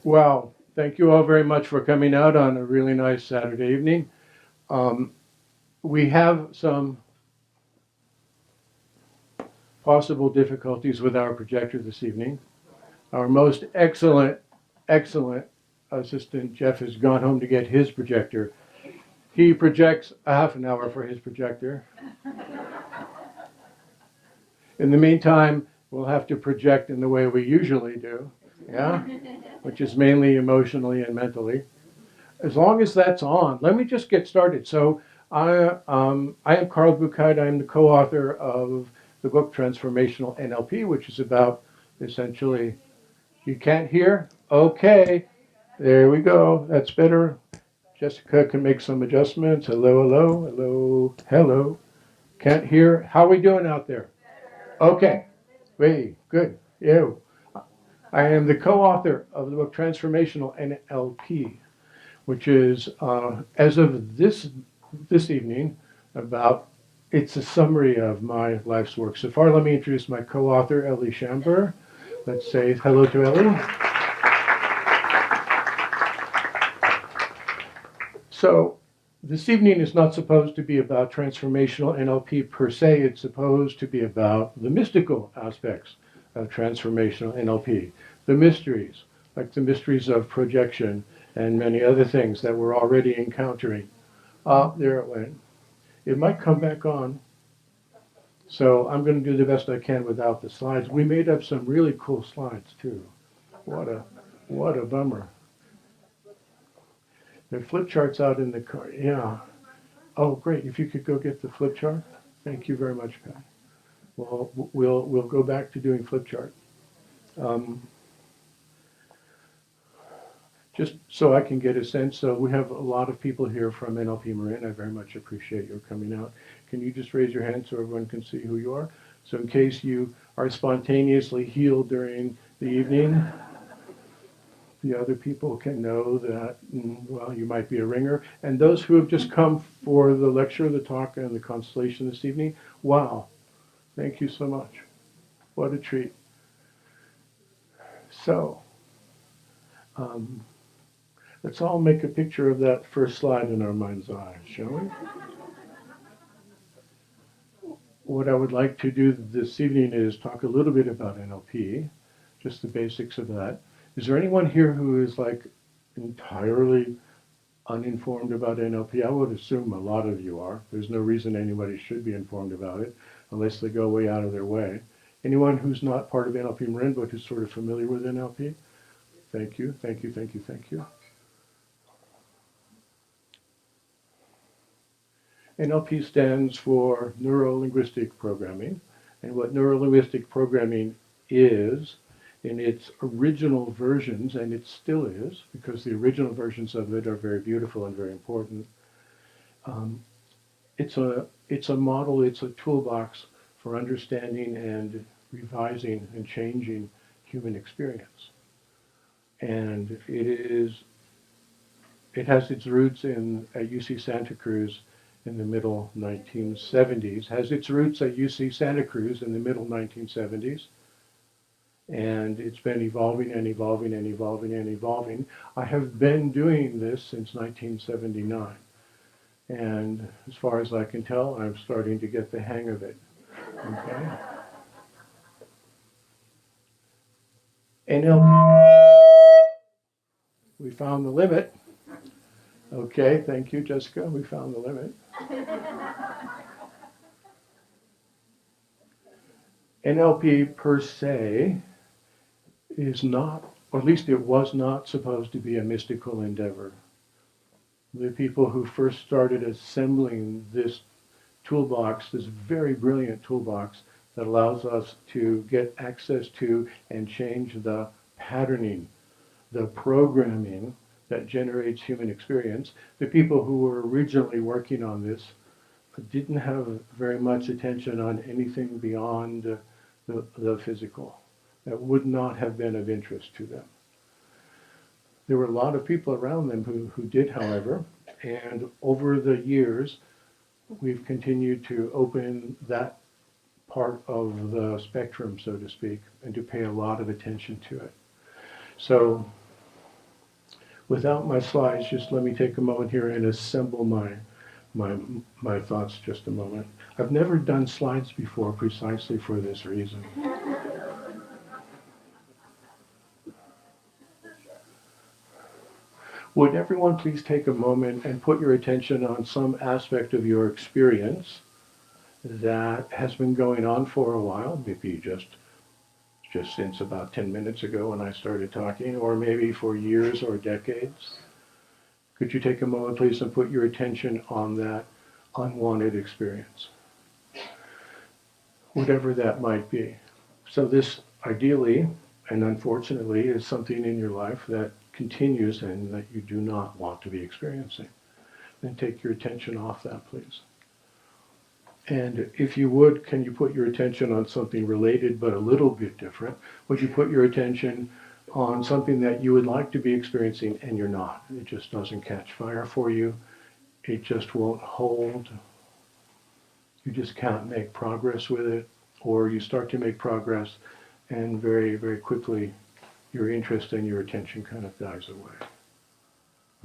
Well, thank you all very much for coming out on a really nice Saturday evening. We have some possible difficulties with our projector this evening. Our most excellent assistant, Jeff, has gone home to get his projector. He projects a half an hour for his projector. In the meantime, we'll have to project in the way we usually do, yeah, which is mainly emotionally and mentally. As long as that's on, let me just get started. So I am Carl Buchheit. I'm the co-author of the book Transformational NLP, which is about essentially, you can't hear? Okay, there we go. That's better. Jessica can make some adjustments. Hello, hello, hello, hello. Can't hear? How are we doing out there? Okay, very good. Yeah. I am the co-author of the book Transformational NLP, which is, as of this evening, it's a summary of my life's work so far. Let me introduce my co-author, Ellie Chamber. Let's say hello to Ellie. So this evening is not supposed to be about transformational NLP per se. It's supposed to be about the mystical aspects of transformational NLP, the mysteries, like the mysteries of projection and many other things that we're already encountering. There it went. It might come back on. So I'm going to do the best I can without the slides. We made up some really cool slides too. What a bummer. There are flip charts out in the car. Yeah. Oh, great. If you could go get the flip chart. Thank you very much, Pat. Well, we'll go back to doing flip chart. Just so I can get a sense, so we have a lot of people here from NLP Marin. I very much appreciate your coming out. Can you just raise your hand so everyone can see who you are? So in case you are spontaneously healed during the evening, the other people can know that, well, you might be a ringer. And those who have just come for the lecture, the talk, and the constellation this evening, wow, thank you so much. What a treat. So, let's all make a picture of that first slide in our mind's eye, shall we? What I would like to do this evening is talk a little bit about NLP, just the basics of that. Is there anyone here who is like entirely uninformed about NLP? I would assume a lot of you are. There's no reason anybody should be informed about it unless they go way out of their way. Anyone who's not part of NLP Marin but who's sort of familiar with NLP? Thank you, thank you, thank you, thank you. NLP stands for Neuro-Linguistic Programming, and what Neuro-Linguistic Programming is, in its original versions, and it still is, because the original versions of it are very beautiful and very important, it's a model, it's a toolbox for understanding and revising and changing human experience. And it has its roots at UC Santa Cruz in the middle 1970s, has its roots at UC Santa Cruz in the middle 1970s, and it's been evolving and evolving and evolving and evolving. I have been doing this since 1979, and as far as I can tell, I'm starting to get the hang of it. Okay. We found the limit. Okay, thank you, Jessica. We found the limit. NLP per se is not, or at least it was not supposed to be a mystical endeavor. The people who first started assembling this toolbox, this very brilliant toolbox that allows us to get access to and change the patterning, the programming that generates human experience, the people who were originally working on this didn't have very much attention on anything beyond the physical. That would not have been of interest to them. There were a lot of people around them who did, however, and over the years, we've continued to open that part of the spectrum, so to speak, and to pay a lot of attention to it. So Without my slides, just let me take a moment here and assemble my, my thoughts just a moment. I've never done slides before precisely for this reason. Would everyone please take a moment and put your attention on some aspect of your experience that has been going on for a while, maybe just since about 10 minutes ago when I started talking, or maybe for years or decades. Could you take a moment, please, and put your attention on that unwanted experience, whatever that might be. So this, ideally and unfortunately, is something in your life that continues and that you do not want to be experiencing. Then take your attention off that, please. And if you would, can you put your attention on something related but a little bit different? Would you put your attention on something that you would like to be experiencing and you're not? It just doesn't catch fire for you. It just won't hold. You just can't make progress with it, or you start to make progress and very, very quickly your interest and your attention kind of dies away.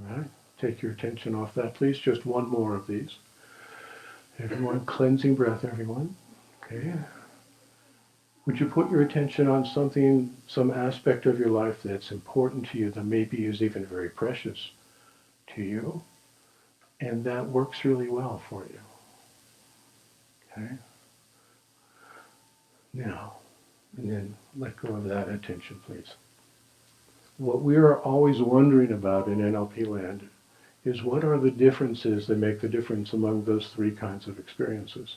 All right? Take your attention off that, please. Just one more of these. Everyone, cleansing breath, everyone. Okay. Would you put your attention on something, some aspect of your life that's important to you, that maybe is even very precious to you, and that works really well for you? Okay. Now, and then let go of that attention, please. What we are always wondering about in NLP land is what are the differences that make the difference among those three kinds of experiences?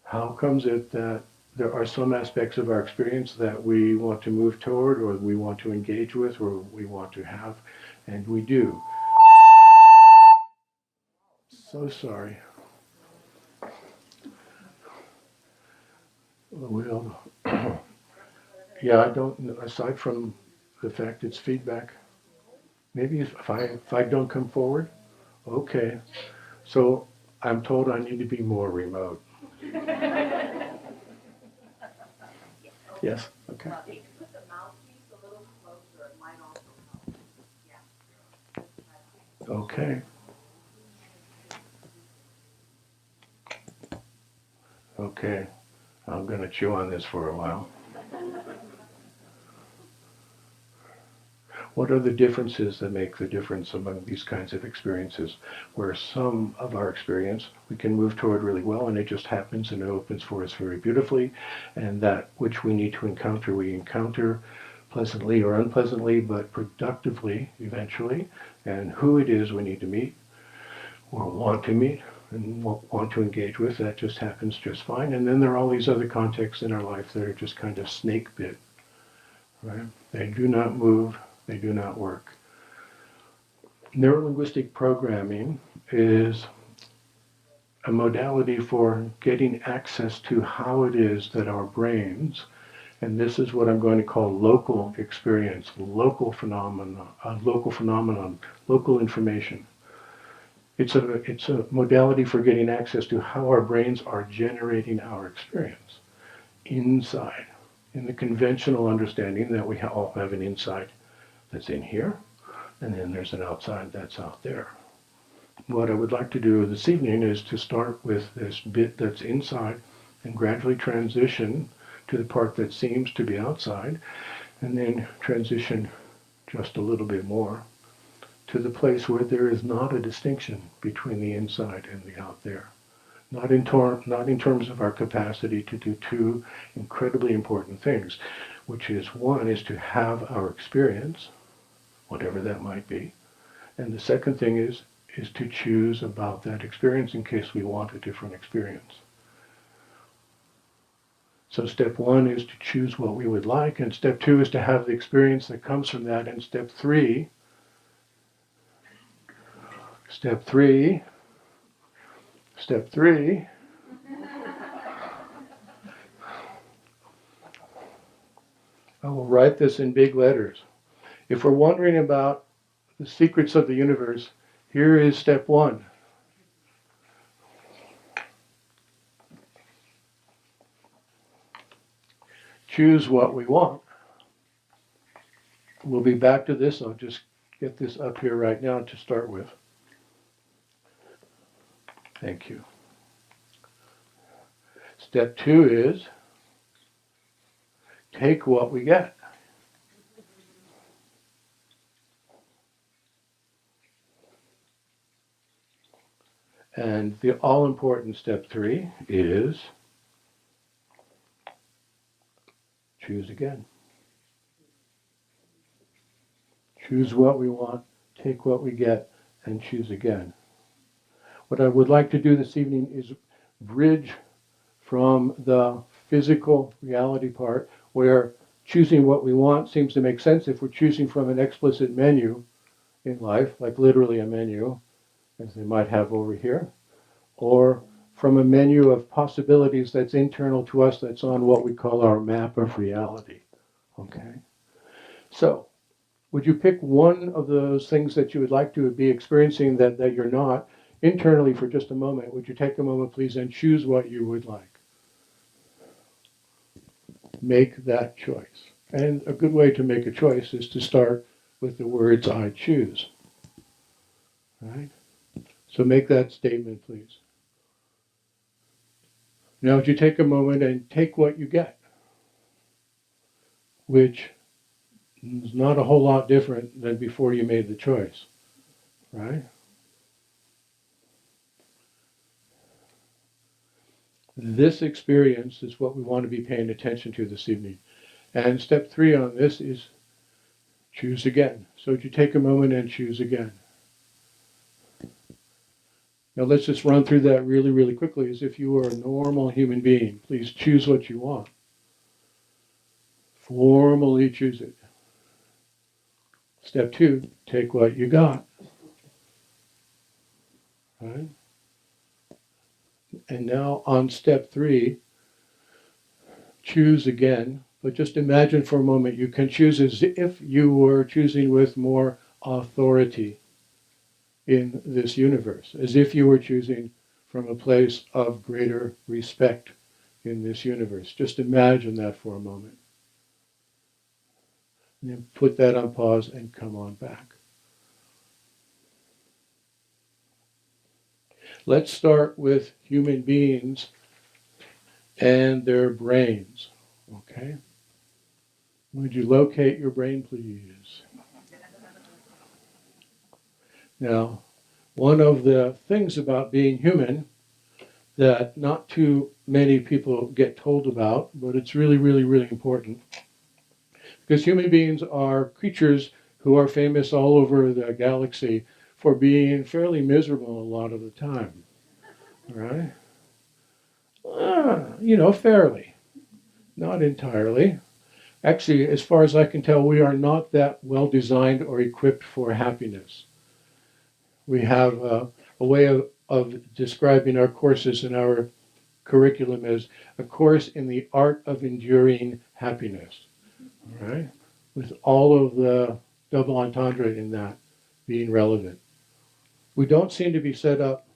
How comes it that there are some aspects of our experience that we want to move toward, or we want to engage with, or we want to have, and we do? So sorry. Well, yeah, I don't, aside from the fact it's feedback, maybe if I don't come forward, okay. So I'm told I need to be more remote. Yes, okay. Okay. Okay. I'm going to chew on this for a while. What are the differences that make the difference among these kinds of experiences, where some of our experience we can move toward really well and it just happens and it opens for us very beautifully, and that which we need to encounter, we encounter pleasantly or unpleasantly, but productively eventually, and who it is we need to meet or want to meet and want to engage with, that just happens just fine. And then there are all these other contexts in our life that are just kind of snake bit, right? They do not move, they do not work. Neurolinguistic programming is a modality for getting access to how it is that our brains, and this is what I'm going to call local experience, local phenomenon, local information. It's a modality for getting access to how our brains are generating our experience inside, in the conventional understanding that we all have an inside that's in here, and then there's an outside that's out there. What I would like to do this evening is to start with this bit that's inside and gradually transition to the part that seems to be outside, and then transition just a little bit more to the place where there is not a distinction between the inside and the out there. Not in terms of our capacity to do two incredibly important things, which is, one is to have our experience, whatever that might be, and the second thing is to choose about that experience in case we want a different experience. So step one is to choose what we would like, and step two is to have the experience that comes from that, and step three, I will write this in big letters. If we're wondering about the secrets of the universe, here is step one. Choose what we want. We'll be back to this. I'll just get this up here right now to start with. Thank you. Step 2 is take what we get. And the all-important step 3 is choose again. Choose what we want, take what we get, and choose again. What I would like to do this evening is bridge from the physical reality part, where choosing what we want seems to make sense if we're choosing from an explicit menu in life, like literally a menu, as they might have over here, or from a menu of possibilities that's internal to us, that's on what we call our map of reality. Okay? So, would you pick one of those things that you would like to be experiencing that you're not, internally for just a moment? Would you take a moment, please, and choose what you would like? Make that choice. And a good way to make a choice is to start with the words, I choose. Right? So make that statement, please. Now, would you take a moment and take what you get, which is not a whole lot different than before you made the choice, right? This experience is what we want to be paying attention to this evening. And step 3 on this is choose again. So would you take a moment and choose again? Now let's just run through that really, really quickly as if you were a normal human being. Please choose what you want. Formally choose it. Step 2, take what you got. Right? And now on step 3, choose again. But just imagine for a moment you can choose as if you were choosing with more authority in this universe, as if you were choosing from a place of greater respect in this universe. Just imagine that for a moment. And then put that on pause and come on back. Let's start with human beings and their brains. Okay? Would you locate your brain, please? Now, one of the things about being human that not too many people get told about, but it's really, really, really important, because human beings are creatures who are famous all over the galaxy for being fairly miserable a lot of the time. All right? Fairly. Not entirely. Actually, as far as I can tell, we are not that well designed or equipped for happiness. We have a way of describing our courses in our curriculum as a course in the art of enduring happiness. All right? With all of the double entendre in that being relevant. We don't seem to be set up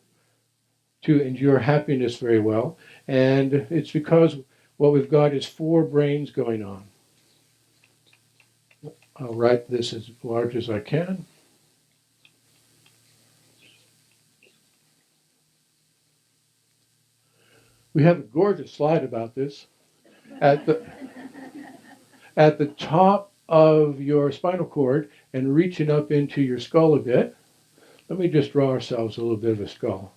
to endure happiness very well, and it's because what we've got is 4 brains going on. I'll write this as large as I can. We have a gorgeous slide about this. At the top of your spinal cord and reaching up into your skull a bit, let me just draw ourselves a little bit of a skull.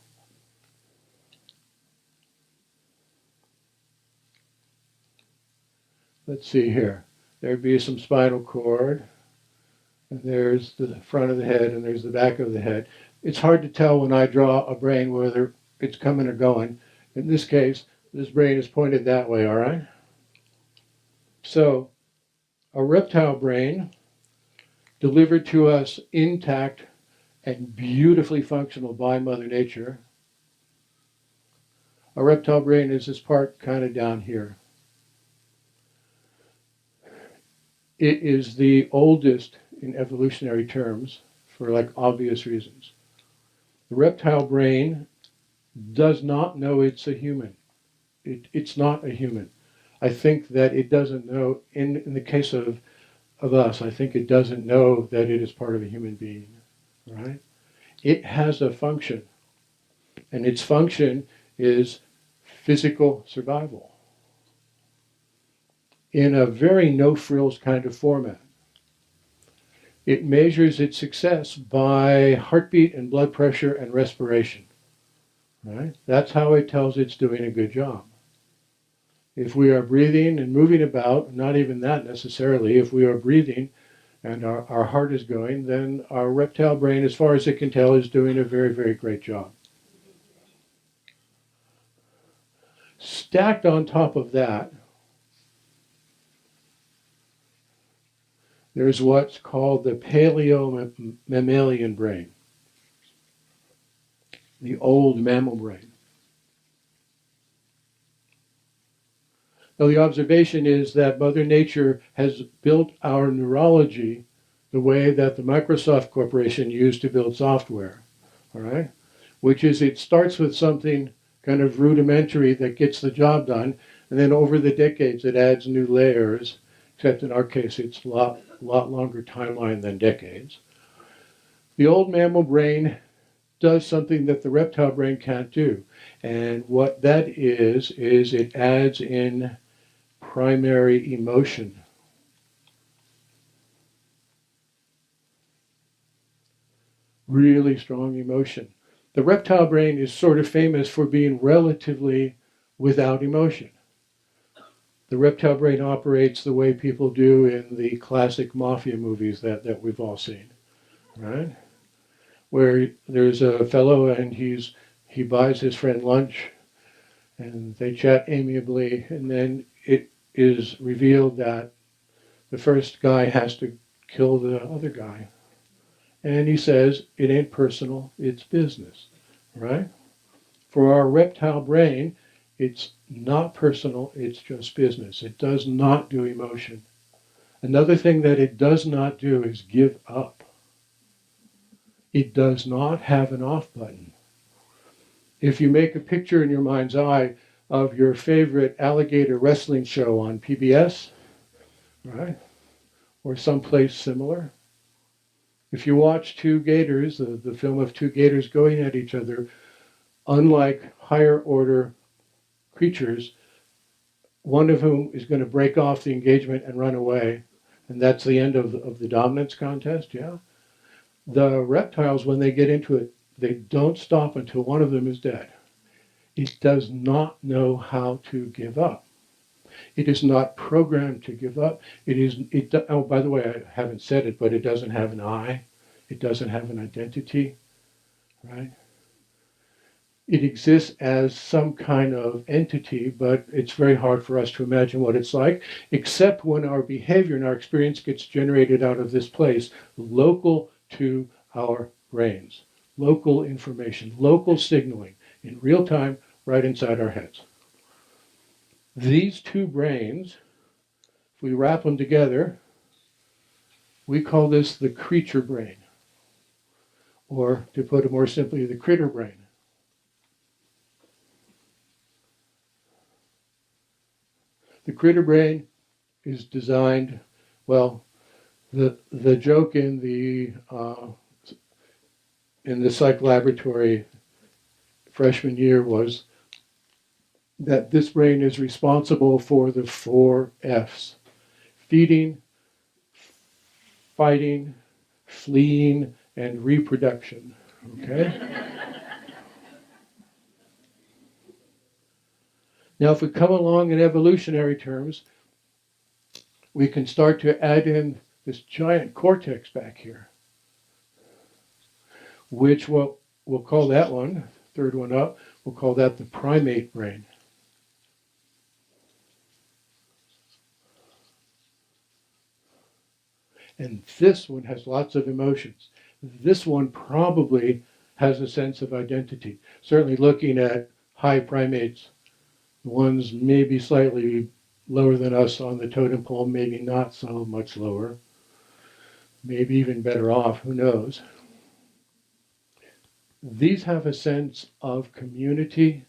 Let's see here. There'd be some spinal cord, and there's the front of the head, and there's the back of the head. It's hard to tell when I draw a brain whether it's coming or going. In this case, this brain is pointed that way, all right? So, a reptile brain delivered to us intact and beautifully functional by Mother Nature. A reptile brain is this part kind of down here. It is the oldest in evolutionary terms for obvious reasons. The reptile brain does not know it's a human. It's not a human. I think that it doesn't know, in the case of of us, I think it doesn't know that it is part of a human being, right? It has a function, and its function is physical survival in a very no-frills kind of format. It measures its success by heartbeat and blood pressure and respiration, right? That's how it tells it's doing a good job. If we are breathing and moving about, not even that necessarily, if we are breathing and our heart is going, then our reptile brain, as far as it can tell, is doing a very, very great job. Stacked on top of that, there's what's called the Paleomammalian brain, the old mammal brain. Now, the observation is that Mother Nature has built our neurology the way that the Microsoft Corporation used to build software, all right? Which is it starts with something kind of rudimentary that gets the job done, and then over the decades it adds new layers, except in our case it's a lot longer timeline than decades. The old mammal brain does something that the reptile brain can't do, and what that is it adds in primary emotion. Really strong emotion. The reptile brain is sort of famous for being relatively without emotion. The reptile brain operates the way people do in the classic mafia movies that we've all seen, right? Where there's a fellow and he buys his friend lunch and they chat amiably, and then it is revealed that the first guy has to kill the other guy. And he says, it ain't personal, it's business, right? For our reptile brain, it's not personal, it's just business. It does not do emotion. Another thing that it does not do is give up. It does not have an off button. If you make a picture in your mind's eye of your favorite alligator wrestling show on PBS, right, or someplace similar, if you watch two gators, the film of two gators going at each other, unlike higher order creatures, one of whom is going to break off the engagement and run away, and that's the end of the dominance contest, yeah? The reptiles, when they get into it, they don't stop until one of them is dead. It does not know how to give up. It is not programmed to give up. Oh, by the way, I haven't said it, but it doesn't have an I. It doesn't have an identity, right? It exists as some kind of entity, but it's very hard for us to imagine what it's like, except when our behavior and our experience gets generated out of this place, local to our brains. Local information, local signaling, in real time, right inside our heads. These two brains, if we wrap them together, we call this the creature brain, or to put it more simply, the critter brain. The critter brain is designed, well, the joke in the psych laboratory freshman year was that this brain is responsible for the 4 F's: feeding, fighting, fleeing, and reproduction, okay? Now, if we come along in evolutionary terms, we can start to add in this giant cortex back here, which we'll call that one, third one up, we'll call that the primate brain. And this one has lots of emotions. This one probably has a sense of identity. Certainly looking at high primates, the ones maybe slightly lower than us on the totem pole, maybe not so much lower, maybe even better off, who knows. These have a sense of community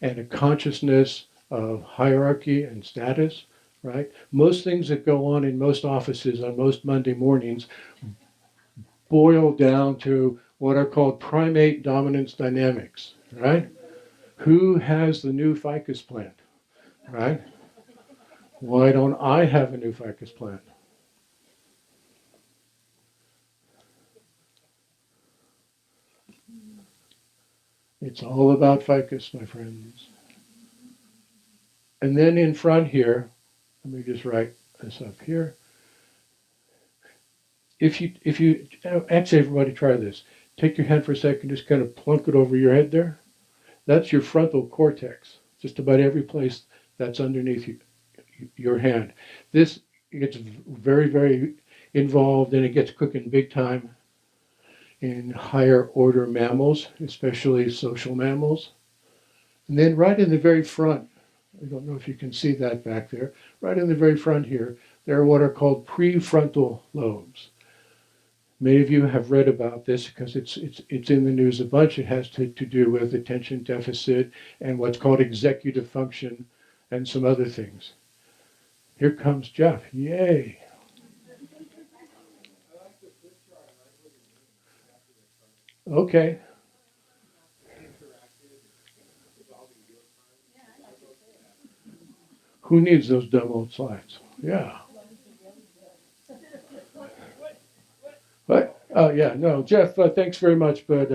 and a consciousness of hierarchy and status, right? Most things that go on in most offices on most Monday mornings boil down to what are called primate dominance dynamics, right? Who has the new ficus plant, right? Why don't I have a new ficus plant? It's all about ficus, my friends. And then in front here, let me just write this up here. Actually, everybody try this. Take your hand for a second, just kind of plunk it over your head there. That's your frontal cortex, just about every place that's underneath your hand. This gets very, very involved, and it gets cooking big time in higher order mammals, especially social mammals. And then right in the very front, I don't know if you can see that back there, right in the very front here, there are what are called prefrontal lobes. Many of you have read about this because it's in the news a bunch. It has to do with attention deficit and what's called executive function and some other things. Here comes Jeff. Yay. Okay. Who needs those dumb old slides? Yeah. What? Oh, yeah. No, Jeff, thanks very much, but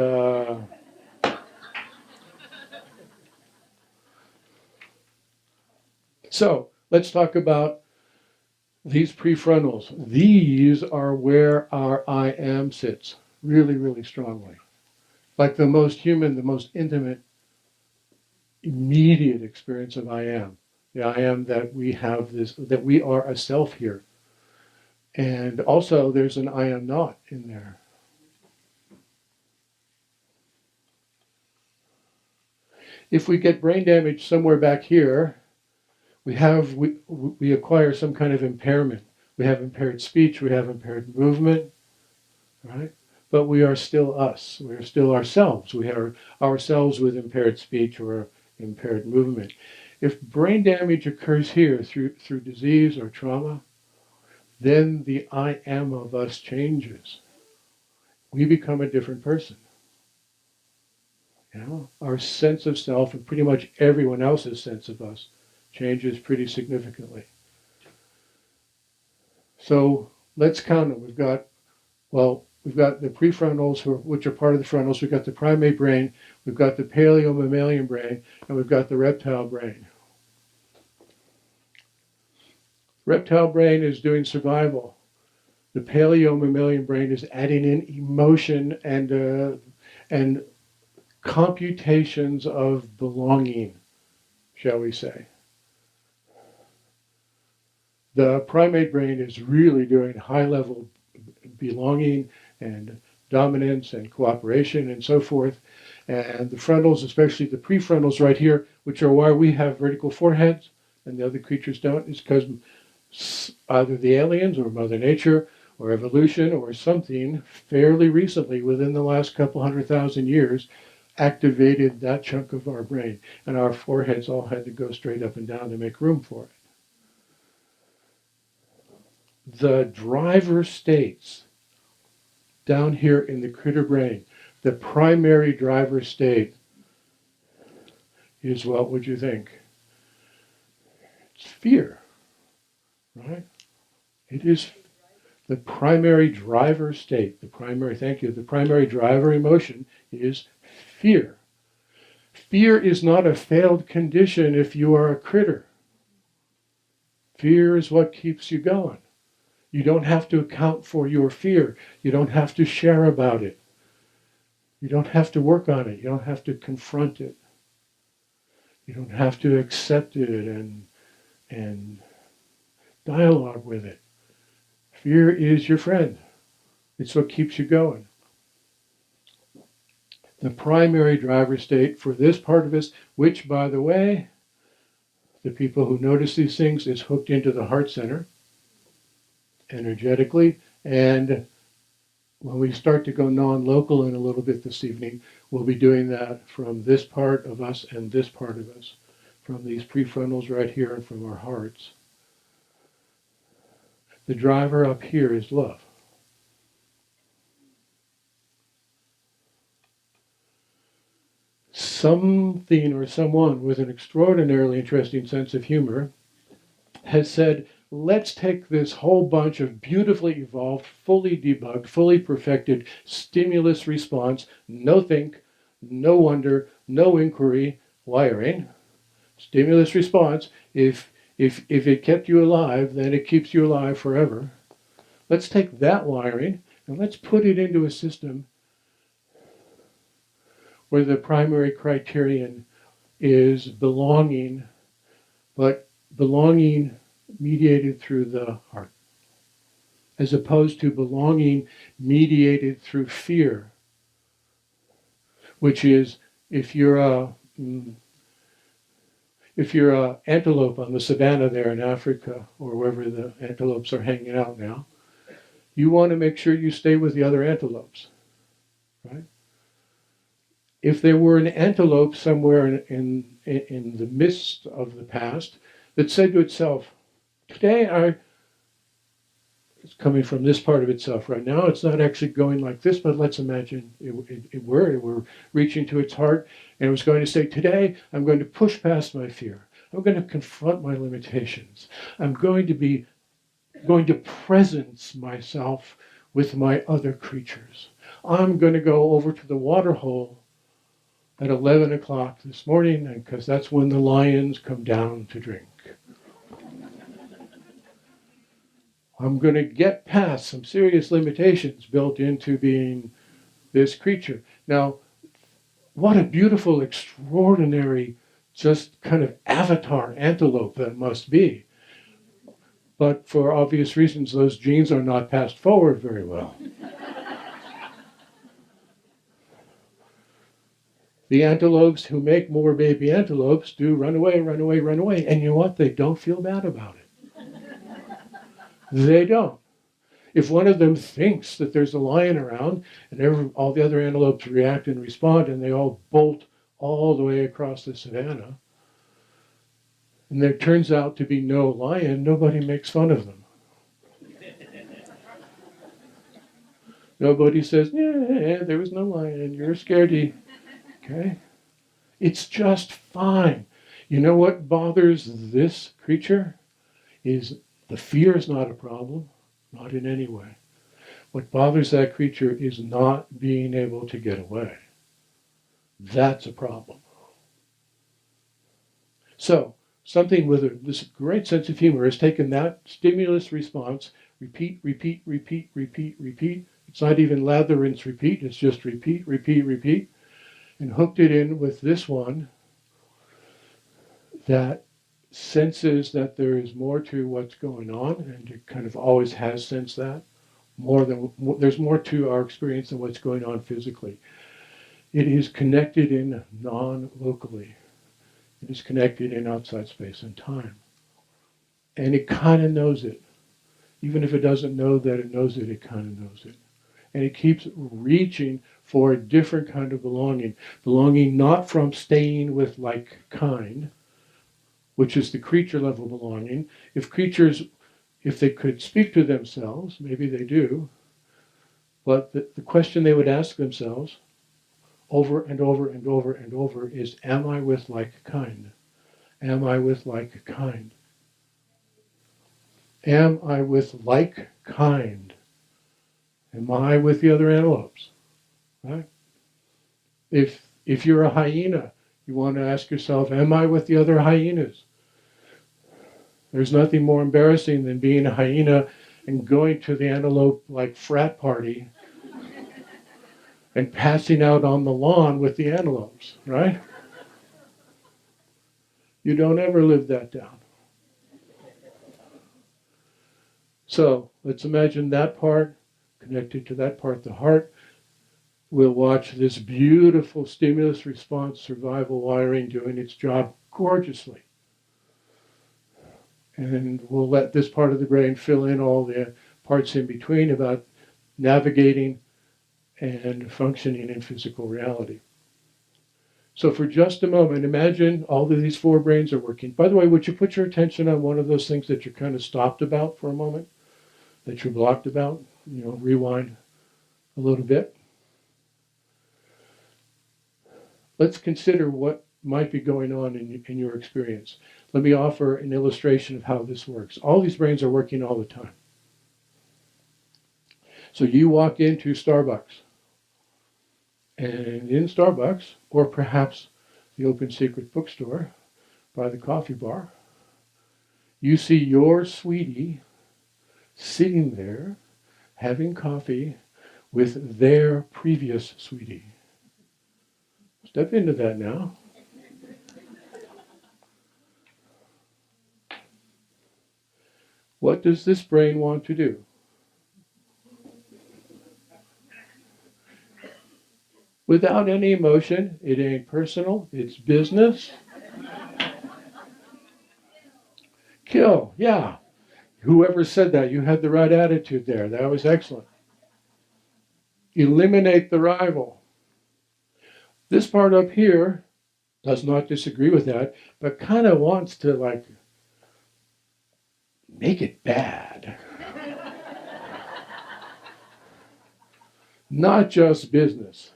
so let's talk about these prefrontals. These are where our I am sits really, really strongly. Like the most human, the most intimate, immediate experience of I am. The I am that we have this, that we are a self here. And also there's an I am not in there. If we get brain damage somewhere back here, we acquire some kind of impairment. We have impaired speech, we have impaired movement, right? But we are still us. We are still ourselves. We are ourselves with impaired speech or impaired movement. If brain damage occurs here through disease or trauma, then the I am of us changes. We become a different person. You know, our sense of self and pretty much everyone else's sense of us changes pretty significantly. So let's count them. We've got the prefrontals, which are part of the frontals. We've got the primate brain, we've got the Paleomammalian brain, and we've got the reptile brain. Reptile brain is doing survival. The Paleomammalian brain is adding in emotion and computations of belonging, shall we say. The primate brain is really doing high-level belonging and dominance and cooperation and so forth. And the frontals, especially the prefrontals right here, which are why we have vertical foreheads and the other creatures don't, is because either the aliens or Mother Nature or evolution or something fairly recently, within the last couple 100,000 years, activated that chunk of our brain. And our foreheads all had to go straight up and down to make room for it. The driver states down here in the critter brain, the primary driver state is, what would you think? It's fear, right? It is the primary driver state, the primary driver emotion is fear. Fear is not a failed condition if you are a critter. Fear is what keeps you going. You don't have to account for your fear. You don't have to share about it. You don't have to work on it. You don't have to confront it. You don't have to accept it and dialogue with it. Fear is your friend. It's what keeps you going. The primary driver state for this part of us, which, by the way, the people who notice these things, is hooked into the heart center energetically. And when we start to go non-local in a little bit this evening, we'll be doing that from this part of us and this part of us, from these prefrontals right here and from our hearts. The driver up here is love. Something or someone with an extraordinarily interesting sense of humor has said, let's take this whole bunch of beautifully evolved, fully debugged, fully perfected stimulus response, no think, no wonder, no inquiry wiring. Stimulus response, if it kept you alive, then it keeps you alive forever. Let's take that wiring and let's put it into a system where the primary criterion is belonging, but belonging mediated through the heart, as opposed to belonging mediated through fear, which is if you're a antelope on the savannah there in Africa, or wherever the antelopes are hanging out now, you want to make sure you stay with the other antelopes, right? If there were an antelope somewhere in the midst of the past that said to itself, today it's coming from this part of itself right now, it's not actually going like this, but let's imagine it were reaching to its heart, and it was going to say, today I'm going to push past my fear. I'm going to confront my limitations. I'm going to presence myself with my other creatures. I'm going to go over to the water hole at 11 o'clock this morning, because that's when the lions come down to drink. I'm going to get past some serious limitations built into being this creature. Now, what a beautiful, extraordinary, just kind of avatar antelope that must be. But for obvious reasons, those genes are not passed forward very well. The antelopes who make more baby antelopes do run away, run away, run away. And you know what? They don't feel bad about it. They don't. If one of them thinks that there's a lion around, and all the other antelopes react and respond, and they all bolt all the way across the savannah, and there turns out to be no lion, nobody makes fun of them. Nobody says, yeah, there was no lion, you're scaredy. Okay? It's just fine. You know what bothers this creature? Is the fear is not a problem, not in any way. What bothers that creature is not being able to get away. That's a problem. So, something with this great sense of humor has taken that stimulus response, repeat, repeat, repeat, repeat, repeat. It's not even lather, rinse, repeat. It's just repeat, repeat, repeat. And hooked it in with this one that senses that there is more to what's going on, and it kind of always has sensed that. There's more to our experience than what's going on physically. It is connected in non-locally. It is connected in outside space and time. And it kind of knows it. Even if it doesn't know that it knows it, it kind of knows it. And it keeps reaching for a different kind of belonging. Belonging not from staying with like kind, which is the creature level belonging. If they could speak to themselves, maybe they do, but the question they would ask themselves over and over and over and over is, am I with like kind? Am I with like kind? Am I with like kind? Am I with the other antelopes? Right? If you're a hyena, you want to ask yourself, am I with the other hyenas? There's nothing more embarrassing than being a hyena and going to the antelope like frat party and passing out on the lawn with the antelopes, right? You don't ever live that down. So let's imagine that part connected to that part, the heart. We'll watch this beautiful stimulus response survival wiring doing its job gorgeously. And we'll let this part of the brain fill in all the parts in between about navigating and functioning in physical reality. So for just a moment, imagine all of these four brains are working. By the way, would you put your attention on one of those things that you're kind of stopped about for a moment? that you're blocked about? Rewind a little bit. Let's consider what might be going on in your experience. Let me offer an illustration of how this works. All these brains are working all the time. So you walk into Starbucks, and in Starbucks, or perhaps the Open Secret bookstore by the coffee bar, you see your sweetie sitting there having coffee with their previous sweetie. Step into that now. What does this brain want to do? Without any emotion, it ain't personal, it's business. Kill, yeah. Whoever said that, you had the right attitude there. That was excellent. Eliminate the rival. This part up here does not disagree with that, but kind of wants to make it bad. Not just business.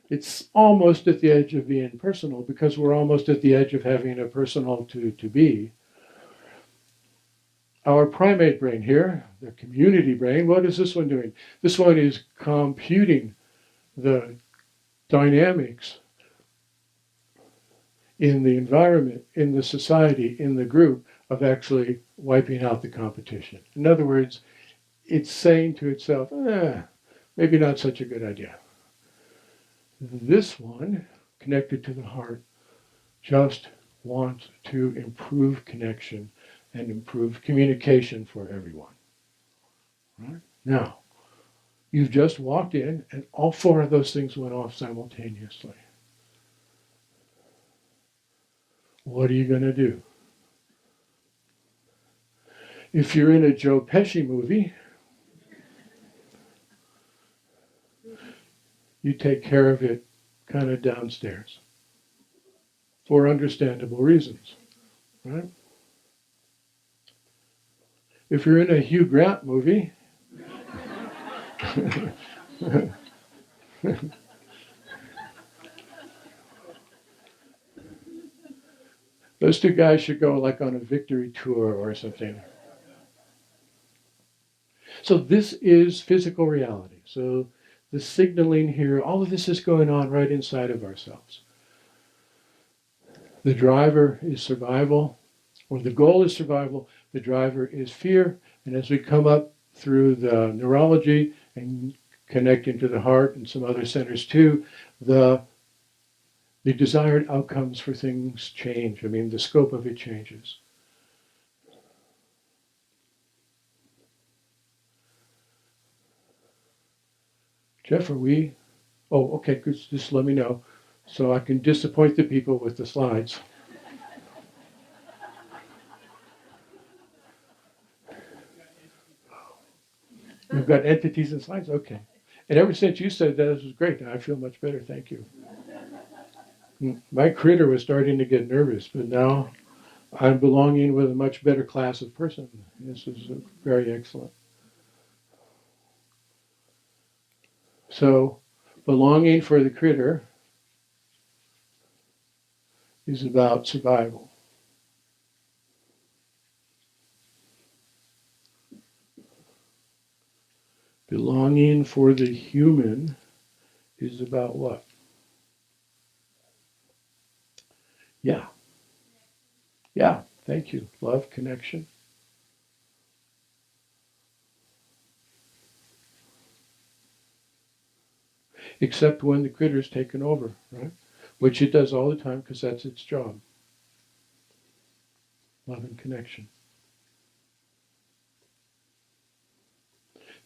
It's almost at the edge of being personal because we're almost at the edge of having a personal to be. Our primate brain here, the community brain, what is this one doing? This one is computing the dynamics in the environment, in the society, in the group of actually wiping out the competition. In other words, it's saying to itself, maybe not such a good idea. This one, connected to the heart, just wants to improve connection and improve communication for everyone. Right? Now, you've just walked in and all four of those things went off simultaneously. What are you going to do? If you're in a Joe Pesci movie, you take care of it kind of downstairs for understandable reasons, right? If you're in a Hugh Grant movie, those two guys should go on a victory tour or something. So this is physical reality. So the signaling here, all of this is going on right inside of ourselves. The driver is survival, or the goal is survival. The driver is fear. And as we come up through the neurology and connect into the heart and some other centers too, the desired outcomes for things change. I mean, the scope of it changes. Jeff, are we? Oh, okay, just let me know so I can disappoint the people with the slides. We've got entities and slides? Okay. And ever since you said that, this was great. I feel much better, thank you. My critter was starting to get nervous, but now I'm belonging with a much better class of person. This is very excellent. So, belonging for the critter is about survival. Belonging for the human is about what? Yeah, thank you. Love, connection. Except when the critter's taken over, right? Which it does all the time because that's its job. Love and connection.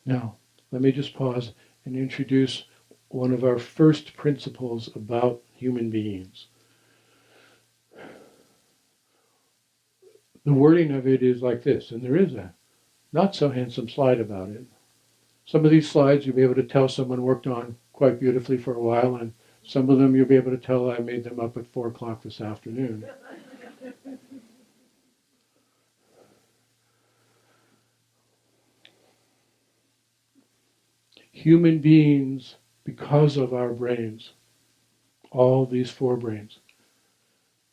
Now, let me just pause and introduce one of our first principles about human beings. The wording of it is like this, and there is a not so handsome slide about it. Some of these slides you'll be able to tell someone worked on quite beautifully for a while, and some of them you'll be able to tell I made them up at 4 o'clock this afternoon. Human beings, because of our brains, all these four brains,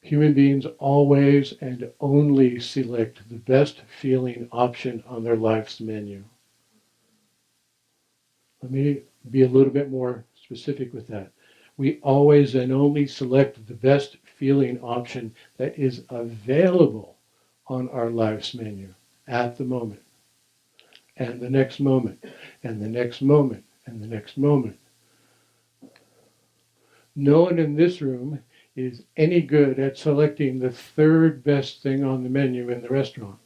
human beings always and only select the best feeling option on their life's menu. Let me be a little bit more specific with that. We always and only select the best feeling option that is available on our life's menu at the moment, and the next moment, and the next moment, and the next moment. No one in this room is any good at selecting the third best thing on the menu in the restaurant,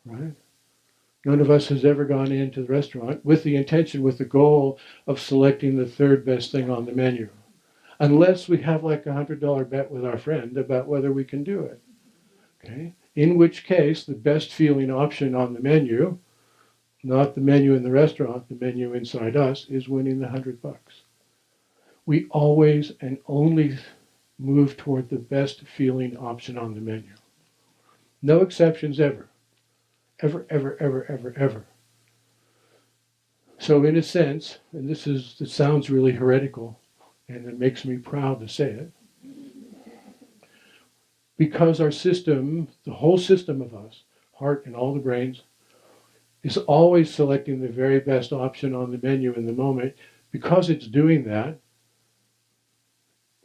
right? None of us has ever gone into the restaurant with the intention, with the goal of selecting the third best thing on the menu. Unless we have like $100 bet with our friend about whether we can do it. Okay? In which case, the best feeling option on the menu, not the menu in the restaurant, the menu inside us, is winning the $100. We always and only move toward the best feeling option on the menu. No exceptions ever. Ever, ever, ever, ever, ever. So in a sense, and this sounds really heretical, and it makes me proud to say it, because our system, the whole system of us, heart and all the brains, is always selecting the very best option on the menu in the moment. Because it's doing that,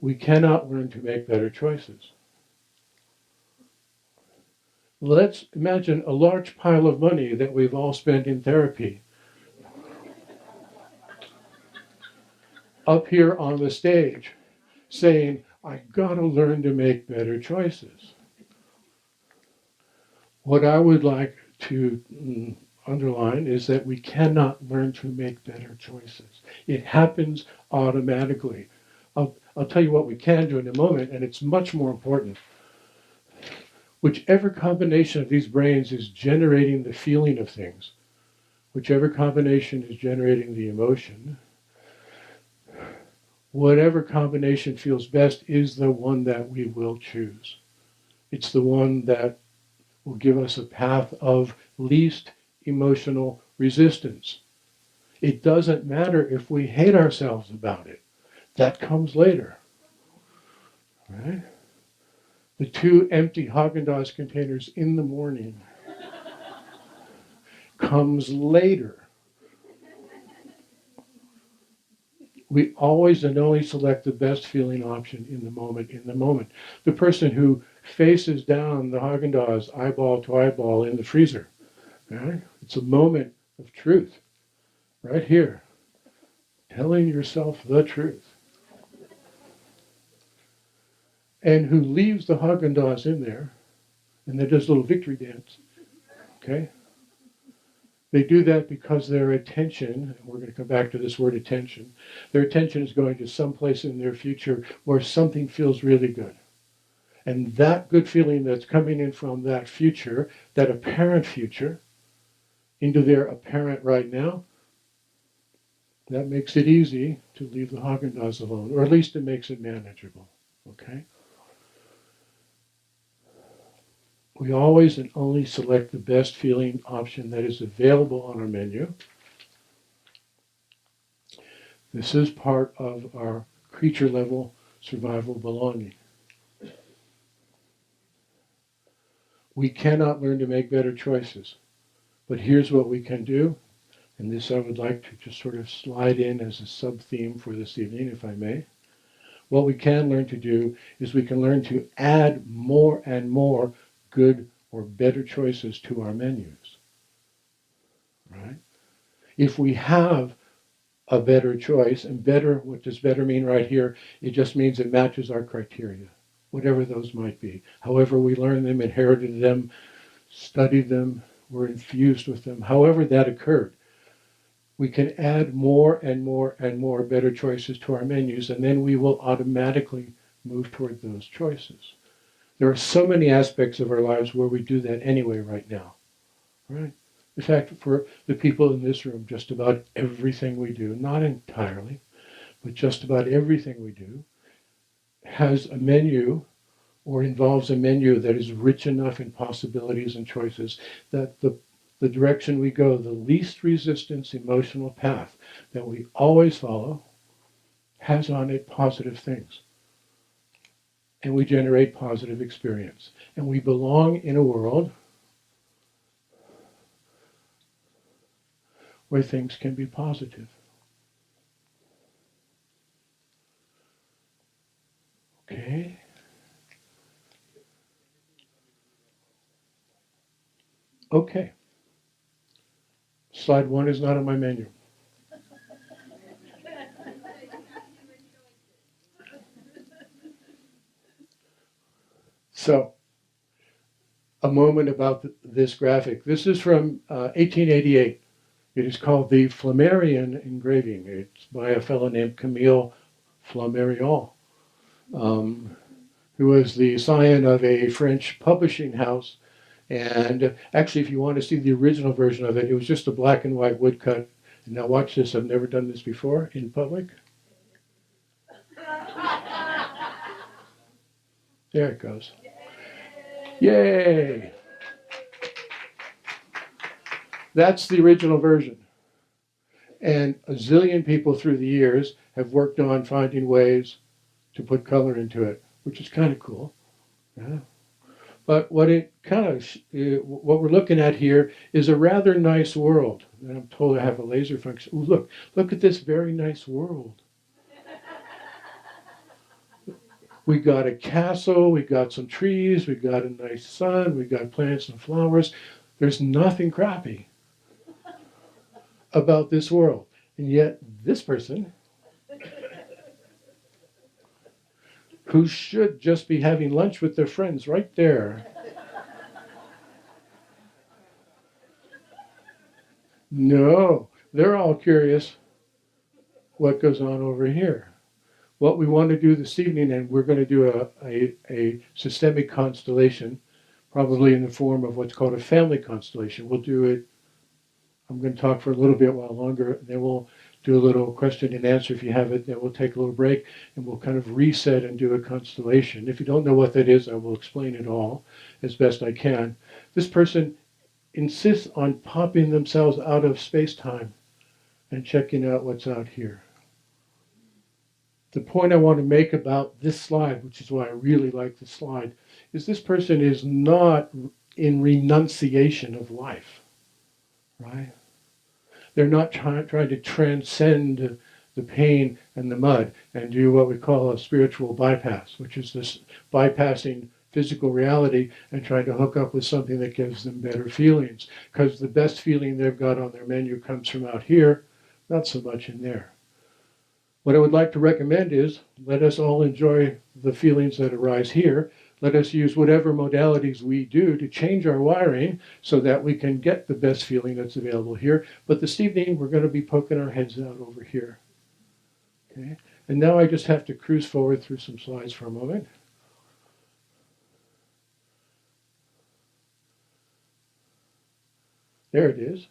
we cannot learn to make better choices. Let's imagine a large pile of money that we've all spent in therapy up here on the stage saying, I gotta learn to make better choices. What I would like to underline is that we cannot learn to make better choices. It happens automatically. I'll tell you what we can do in a moment, and it's much more important. Whichever combination of these brains is generating the feeling of things, whichever combination is generating the emotion, whatever combination feels best is the one that we will choose. It's the one that will give us a path of least emotional resistance. It doesn't matter if we hate ourselves about it. That comes later. Right? The 2 empty Haagen-Dazs containers in the morning comes later. We always and only select the best feeling option in the moment. The person who faces down the Haagen-Dazs eyeball to eyeball in the freezer, right? It's a moment of truth, right here. Telling yourself the truth. And who leaves the Haagen-Dazs in there, and then does a little victory dance, okay? They do that because their attention, and we're going to come back to this word attention, their attention is going to someplace in their future where something feels really good. And that good feeling that's coming in from that future, that apparent future, into their apparent right now, that makes it easy to leave the Haagen-Dazs alone, or at least it makes it manageable, okay? We always and only select the best feeling option that is available on our menu. This is part of our creature level survival belonging. We cannot learn to make better choices, but here's what we can do, and this I would like to just sort of slide in as a sub-theme for this evening, if I may. What we can learn to do is we can learn to add more and more good or better choices to our menus, right? If we have a better choice, and better, what does better mean right here? It just means it matches our criteria, whatever those might be. However we learned them, inherited them, studied them, were infused with them, however that occurred, we can add more and more and more better choices to our menus, and then we will automatically move toward those choices. There are so many aspects of our lives where we do that anyway right now, right? In fact, for the people in this room, just about everything we do, not entirely, but just about everything we do, has a menu or involves a menu that is rich enough in possibilities and choices that the the direction we go, the least resistance emotional path that we always follow, has on it positive things. And we generate positive experience. And we belong in a world where things can be positive. Okay? Okay. Slide 1 is not on my menu. So, a moment about this graphic. This is from 1888. It is called the Flammarion engraving. It's by a fellow named Camille Flammarion, who was the scion of a French publishing house. And actually, if you want to see the original version of it, it was just a black and white woodcut. And now watch this. I've never done this before in public. There it goes. Yay! That's the original version. And a zillion people through the years have worked on finding ways to put color into it, which is kind of cool. Yeah. But what what we're looking at here is a rather nice world. And I'm told I have a laser function. Ooh, look at this very nice world. We got a castle, we got some trees, we got a nice sun, we got plants and flowers. There's nothing crappy about this world. And yet this person, who should just be having lunch with their friends right there, no, they're all curious what goes on over here. What we want to do this evening, and we're going to do a systemic constellation, probably in the form of what's called a family constellation. We'll do it, I'm going to talk for a little bit while longer, then we'll do a little question and answer if you have it, then we'll take a little break, and we'll kind of reset and do a constellation. If you don't know what that is, I will explain it all as best I can. This person insists on popping themselves out of space-time and checking out what's out here. The point I want to make about this slide, which is why I really like this slide, is this person is not in renunciation of life, right? They're not trying to transcend the pain and the mud and do what we call a spiritual bypass, which is this bypassing physical reality and trying to hook up with something that gives them better feelings. Because the best feeling they've got on their menu comes from out here, not so much in there. What I would like to recommend is let us all enjoy the feelings that arise here. Let us use whatever modalities we do to change our wiring so that we can get the best feeling that's available here. But this evening, we're going to be poking our heads out over here. Okay? And now I just have to cruise forward through some slides for a moment. There it is.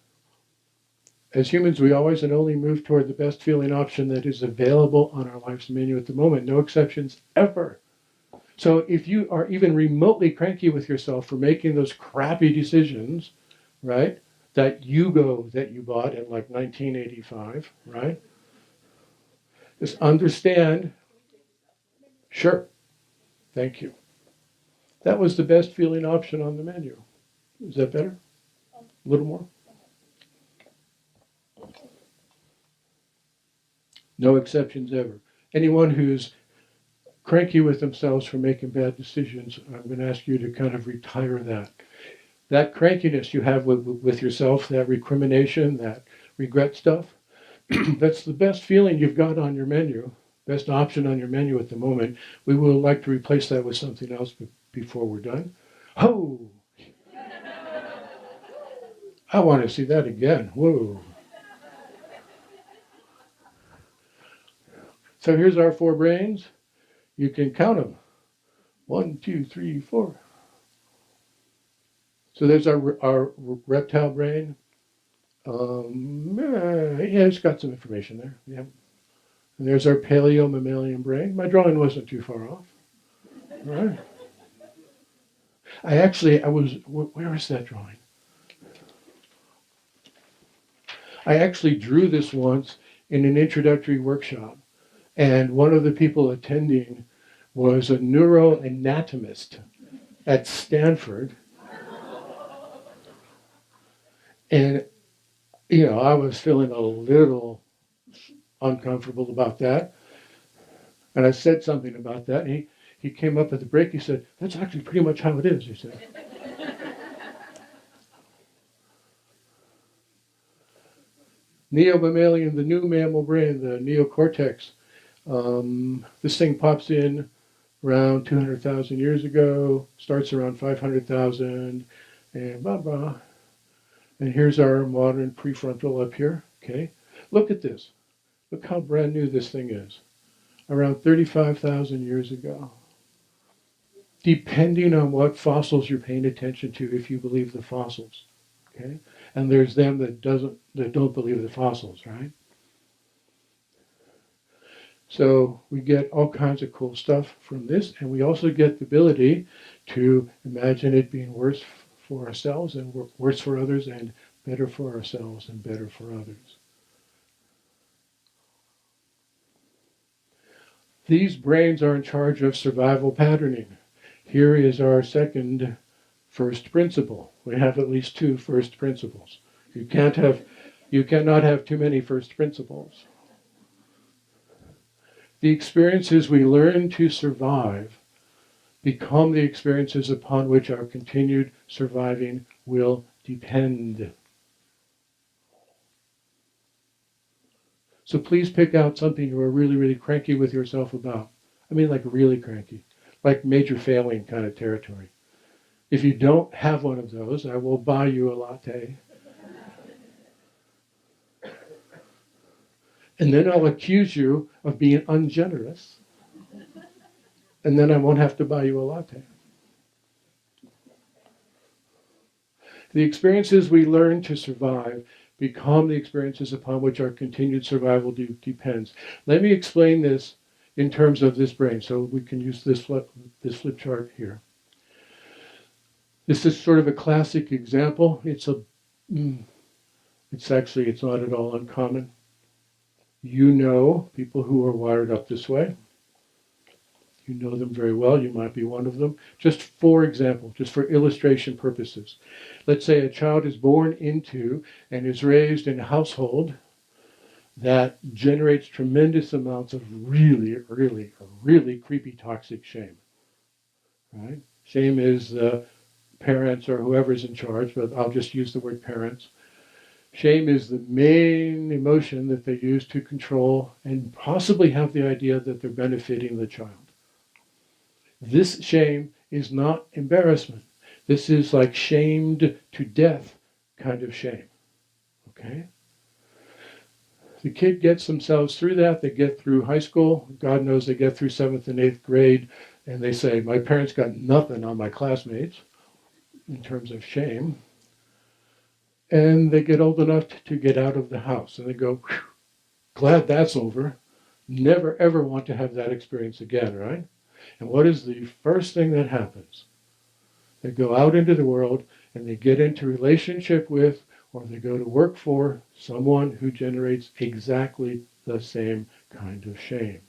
As humans, we always and only move toward the best feeling option that is available on our life's menu at the moment. No exceptions ever. So if you are even remotely cranky with yourself for making those crappy decisions, right, that Yugo that you bought in like 1985, right, just understand, sure, thank you. That was the best feeling option on the menu. Is that better? A little more? No exceptions ever. Anyone who's cranky with themselves for making bad decisions, I'm going to ask you to kind of retire that. That crankiness you have with yourself, that recrimination, that regret stuff, that's the best feeling you've got on your menu, best option on your menu at the moment. We would like to replace that with something else before we're done. Ho! I want to see that again. Whoa. So here's our 4 brains. You can count them. 1, 2, 3, 4. So there's our reptile brain. Yeah, it's got some information there. Yeah. And there's our Paleomammalian brain. My drawing wasn't too far off. All right. Where is that drawing? I actually drew this once in an introductory workshop, and one of the people attending was a neuroanatomist at Stanford. And, I was feeling a little uncomfortable about that. And I said something about that. And he came up at the break. He said, "That's actually pretty much how it is," he said. Neo-mammalian, the new mammal brain, the neocortex. This thing pops in around 200,000 years ago, starts around 500,000, and blah, blah. And here's our modern prefrontal up here, okay? Look at this. Look how brand new this thing is. Around 35,000 years ago. Depending on what fossils you're paying attention to, if you believe the fossils, okay? And there's them that don't believe the fossils, right? So we get all kinds of cool stuff from this, and we also get the ability to imagine it being worse for ourselves and worse for others, and better for ourselves and better for others. These brains are in charge of survival patterning. Here is our second first principle. We have at least two first principles. You cannot have too many first principles. The experiences we learn to survive become the experiences upon which our continued surviving will depend. So please pick out something you are really, really cranky with yourself about. I mean, like really cranky, like major failing kind of territory. If you don't have one of those, I will buy you a latte. And then I'll accuse you of being ungenerous. And then I won't have to buy you a latte. The experiences we learn to survive become the experiences upon which our continued survival depends. Let me explain this in terms of this brain, so we can use this flip chart here. This is sort of a classic example. It's not at all uncommon. You know people who are wired up this way. You know them very well. You might be one of them. Just for example, just for illustration purposes. Let's say a child is born into and is raised in a household that generates tremendous amounts of really, really, really creepy, toxic shame. Right? Shame is the parents or whoever's in charge, but I'll just use the word parents. Shame is the main emotion that they use to control and possibly have the idea that they're benefiting the child. This shame is not embarrassment. This is like shamed to death kind of shame. Okay? The kid gets themselves through that. They get through high school. God knows they get through 7th and 8th grade. And they say, my parents got nothing on my classmates in terms of shame. And they get old enough to get out of the house. And they go, glad that's over. Never, ever want to have that experience again, right? And what is the first thing that happens? They go out into the world and they get into relationship with, or they go to work for, someone who generates exactly the same kind of shame.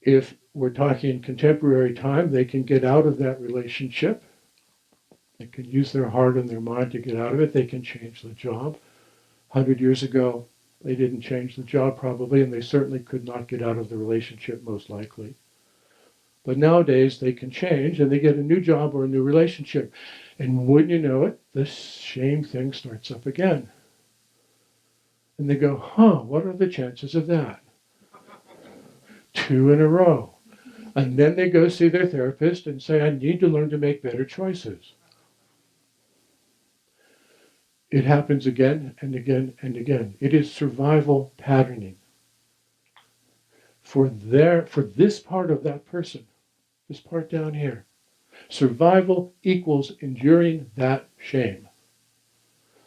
If we're talking contemporary time, they can get out of that relationship. They can use their heart and their mind to get out of it. They can change the job. 100 years ago, they didn't change the job probably, and they certainly could not get out of the relationship most likely. But nowadays, they can change, and they get a new job or a new relationship. And wouldn't you know it, the shame thing starts up again. And they go, what are the chances of that? 2 in a row. And then they go see their therapist and say, I need to learn to make better choices. It happens again and again and again. It is survival patterning. For this part of that person, this part down here, survival equals enduring that shame.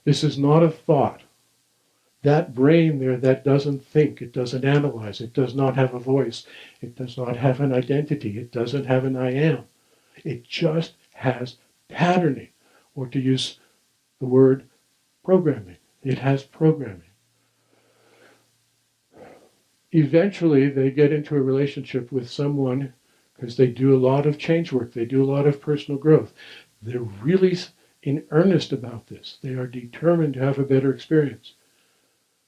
This is not a thought. That brain there that doesn't think, it doesn't analyze, it does not have a voice, it does not have an identity, it doesn't have an I am. It just has patterning. or to use the word programming. It has programming. Eventually, they get into a relationship with someone because they do a lot of change work. They do a lot of personal growth. They're really in earnest about this. They are determined to have a better experience.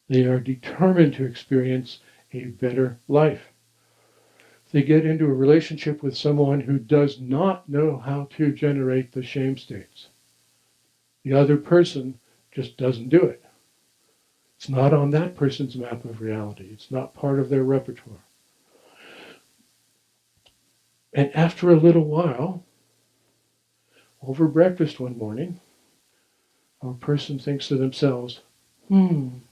They are determined to experience a better life. They get into a relationship with someone who does not know how to generate the shame states. The other person just doesn't do it. It's not on that person's map of reality. It's not part of their repertoire. And after a little while, over breakfast one morning, a person thinks to themselves, I'm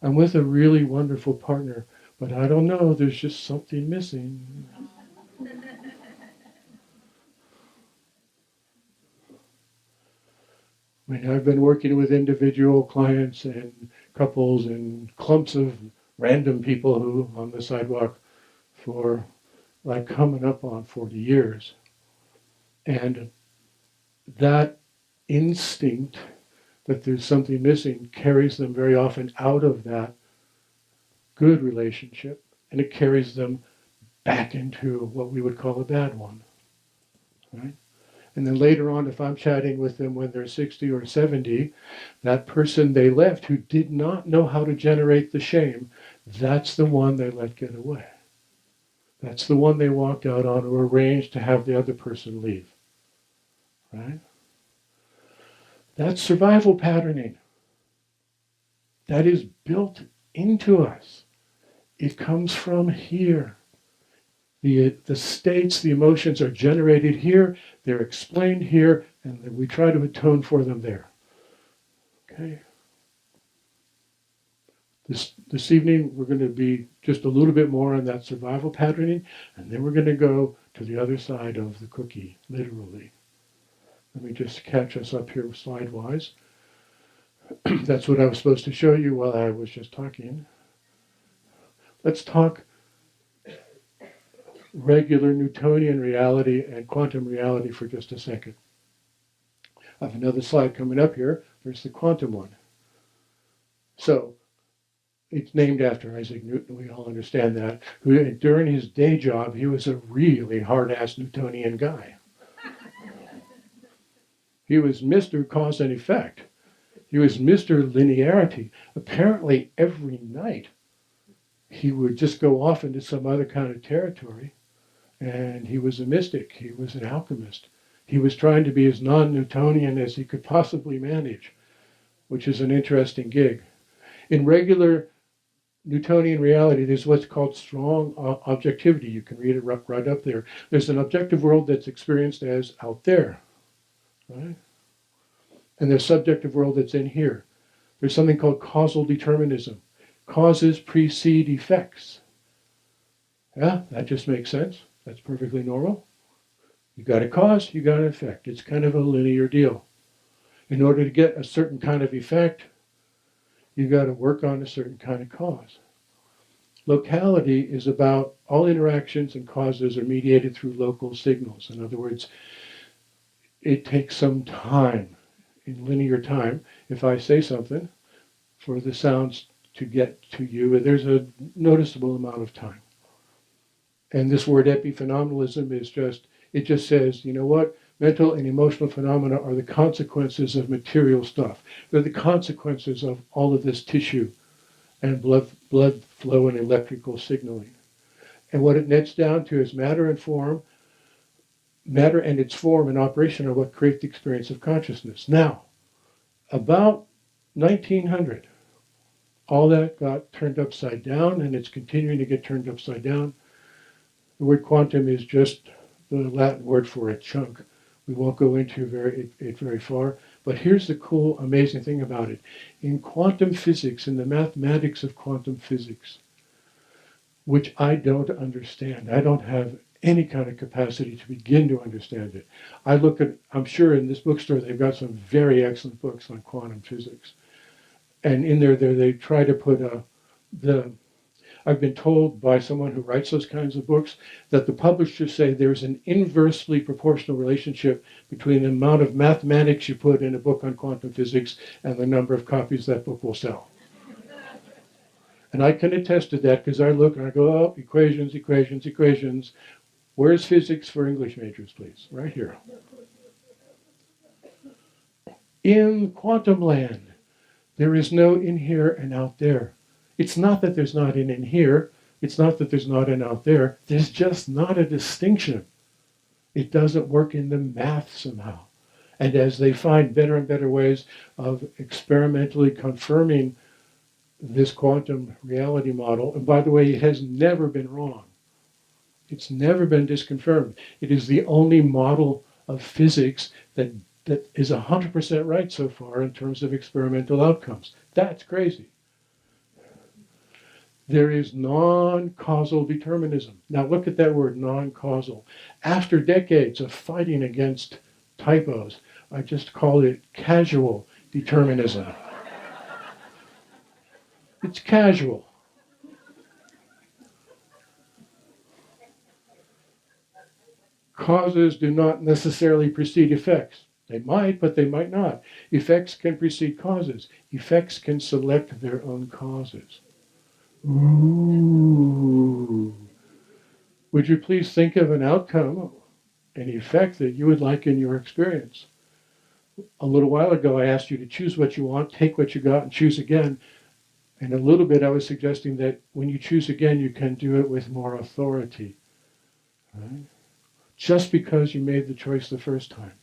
with a really wonderful partner, but I don't know, there's just something missing. I mean, I've been working with individual clients and couples and clumps of random people who on the sidewalk for like coming up on 40 years. And that instinct that there's something missing carries them very often out of that good relationship, and it carries them back into what we would call a bad one, right? And then later on, if I'm chatting with them when they're 60 or 70, that person they left who did not know how to generate the shame, that's the one they let get away. That's the one they walked out on or arranged to have the other person leave, right? That's survival patterning. That is built into us. It comes from here. The states, the emotions are generated here, they're explained here, and then we try to atone for them there. Okay? This evening, we're going to be just a little bit more on that survival patterning, and then we're going to go to the other side of the cookie, literally. Let me just catch us up here slide-wise. That's what I was supposed to show you while I was just talking. Let's talk regular Newtonian reality and quantum reality for just a second. I have another slide coming up here. There's the quantum one. So, it's named after Isaac Newton, we all understand that, who during his day job, he was a really hard-ass Newtonian guy. He was Mr. Cause and Effect. He was Mr. Linearity. Apparently, every night, he would just go off into some other kind of territory, and he was a mystic. He was an alchemist. He was trying to be as non-Newtonian as he could possibly manage, which is an interesting gig. In regular Newtonian reality, there's what's called strong objectivity. You can read it right up there. There's an objective world that's experienced as out there, right? And there's subjective world that's in here. There's something called causal determinism. Causes precede effects. Yeah, that just makes sense. That's perfectly normal. You got a cause, you got an effect. It's kind of a linear deal. In order to get a certain kind of effect, you got to work on a certain kind of cause. Locality is about all interactions and causes are mediated through local signals. In other words, it takes some time, in linear time, if I say something, for the sounds to get to you, there's a noticeable amount of time. And this word epiphenomenalism is it just says, you know what? Mental and emotional phenomena are the consequences of material stuff. They're the consequences of all of this tissue and blood flow and electrical signaling. And what it nets down to is matter and form. Matter and its form and operation are what create the experience of consciousness. Now, about 1900, all that got turned upside down, and it's continuing to get turned upside down. The word quantum is just the Latin word for a chunk. We won't go into it very far, but here's the cool, amazing thing about it. In quantum physics, in the mathematics of quantum physics, which I don't understand, I don't have any kind of capacity to begin to understand it. I'm sure in this bookstore they've got some very excellent books on quantum physics. And in there they try to put I've been told by someone who writes those kinds of books that the publishers say there's an inversely proportional relationship between the amount of mathematics you put in a book on quantum physics and the number of copies that book will sell. And I can attest to that because I look and I go, oh, equations, equations, equations. Where's physics for English majors, please? Right here. In quantum land, there is no in here and out there. It's not that there's not an in here. It's not that there's not an out there. There's just not a distinction. It doesn't work in the math somehow. And as they find better and better ways of experimentally confirming this quantum reality model, and by the way, it has never been wrong. It's never been disconfirmed. It is the only model of physics that is 100% right so far in terms of experimental outcomes. That's crazy. There is non-causal determinism. Now look at that word, non-causal. After decades of fighting against typos, I just called it casual determinism. It's casual. Causes do not necessarily precede effects. They might, but they might not. Effects can precede causes. Effects can select their own causes. Ooh. Would you please think of an outcome, an effect that you would like in your experience? A little while ago, I asked you to choose what you want, take what you got, and choose again. And a little bit, I was suggesting that when you choose again, you can do it with more authority. Right? Just because you made the choice the first time.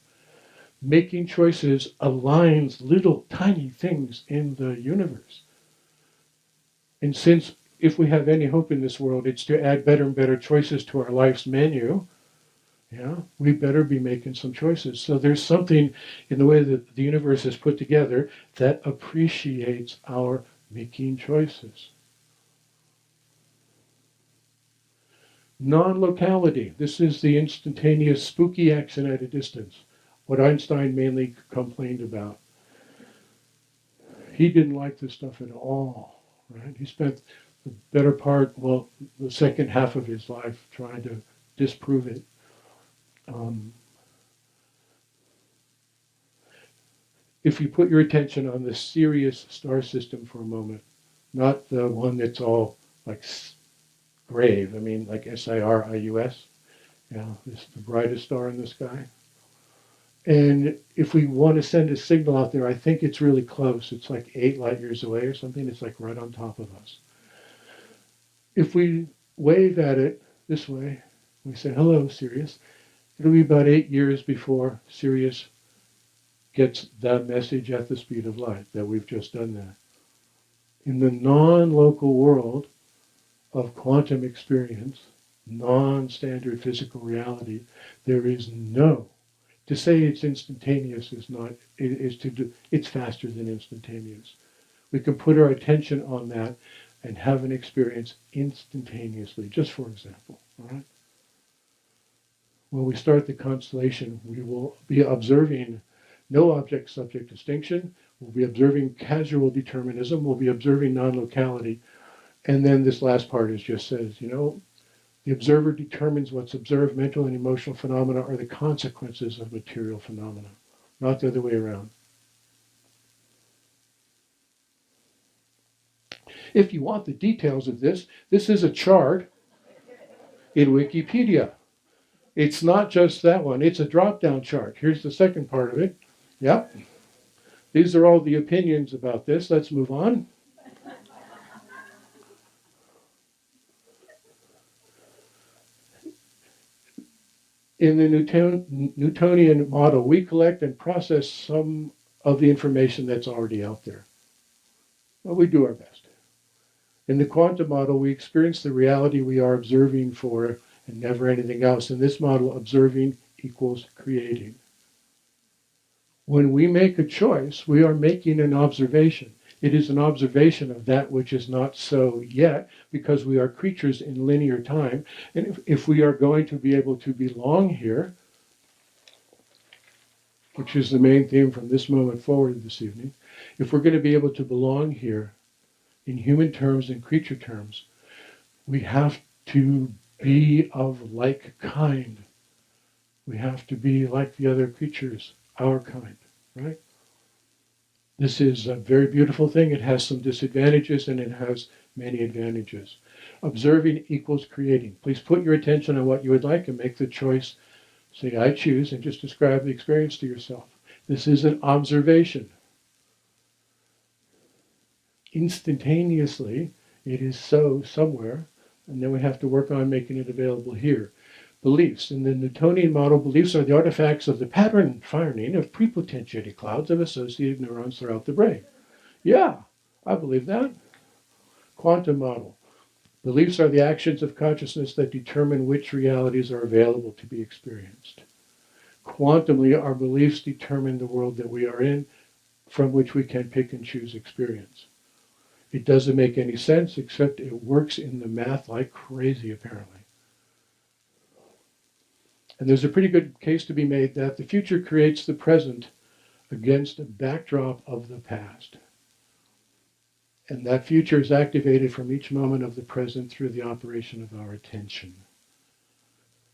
Making choices aligns little tiny things in the universe. And since if we have any hope in this world, it's to add better and better choices to our life's menu, we better be making some choices. So there's something in the way that the universe is put together that appreciates our making choices. Non-locality. This is the instantaneous spooky action at a distance. What Einstein mainly complained about. He didn't like this stuff at all, right? He spent the better part, the second half of his life trying to disprove it. If you put your attention on the Sirius star system for a moment, not the one that's all like grave, like Sirius, it's the brightest star in the sky. And if we want to send a signal out there, I think it's really close. It's like 8 light years away or something. It's like right on top of us. If we wave at it this way, we say, hello, Sirius, it'll be about 8 years before Sirius gets that message at the speed of light, that we've just done that. In the non-local world of quantum experience, non-standard physical reality, there is no. To say it's instantaneous it's faster than instantaneous. We can put our attention on that and have an experience instantaneously, just for example. All right? When we start the constellation, we will be observing no object-subject distinction. We'll be observing casual determinism. We'll be observing non-locality. And then this last part just says, the observer determines what's observed. Mental and emotional phenomena are the consequences of material phenomena, not the other way around. If you want the details of this is a chart in Wikipedia. It's not just that one. It's a drop-down chart. Here's the second part of it. Yep. These are all the opinions about this. Let's move on. In the Newtonian model, we collect and process some of the information that's already out there. Well, we do our best. In the quantum model, we experience the reality we are observing for and never anything else. In this model, observing equals creating. When we make a choice, we are making an observation. It is an observation of that which is not so yet, because we are creatures in linear time. And if we are going to be able to belong here, which is the main theme from this moment forward this evening, if we're going to be able to belong here in human terms and creature terms, We have to be of like kind. We have to be like the other creatures, our kind, right? This is a very beautiful thing. It has some disadvantages and it has many advantages. Observing equals creating. Please put your attention on what you would like and make the choice. Say, I choose, and just describe the experience to yourself. This is an observation. Instantaneously, it is so somewhere, and then we have to work on making it available here. Beliefs. In the Newtonian model, beliefs are the artifacts of the pattern firing of prepotentiated clouds of associated neurons throughout the brain. Yeah, I believe that. Quantum model. Beliefs are the actions of consciousness that determine which realities are available to be experienced. Quantumly, our beliefs determine the world that we are in, from which we can pick and choose experience. It doesn't make any sense, except it works in the math like crazy, apparently. And there's a pretty good case to be made that the future creates the present against a backdrop of the past. And that future is activated from each moment of the present through the operation of our attention.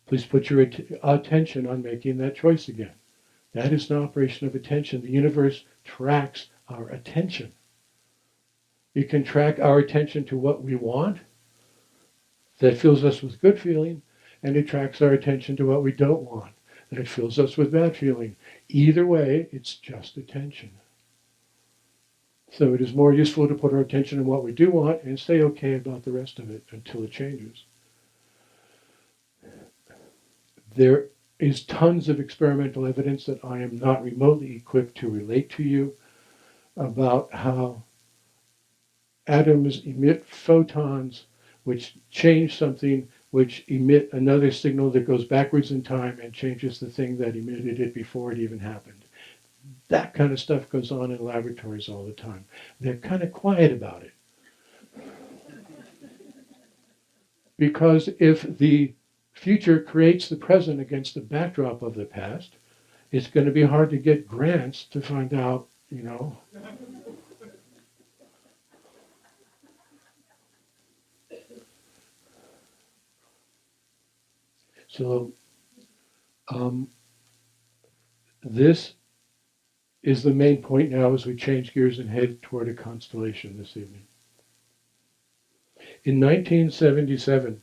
Please put your attention on making that choice again. That is an operation of attention. The universe tracks our attention. It can track our attention to what we want, that fills us with good feeling, and it tracks our attention to what we don't want, that it fills us with bad feeling. Either way, it's just attention. So it is more useful to put our attention on what we do want and stay okay about the rest of it until it changes. There is tons of experimental evidence that I am not remotely equipped to relate to you about how atoms emit photons which change something, which emit another signal that goes backwards in time and changes the thing that emitted it before it even happened. That kind of stuff goes on in laboratories all the time. They're kind of quiet about it. Because if the future creates the present against the backdrop of the past, it's going to be hard to get grants to find out, So this is the main point now as we change gears and head toward a constellation this evening. In 1977,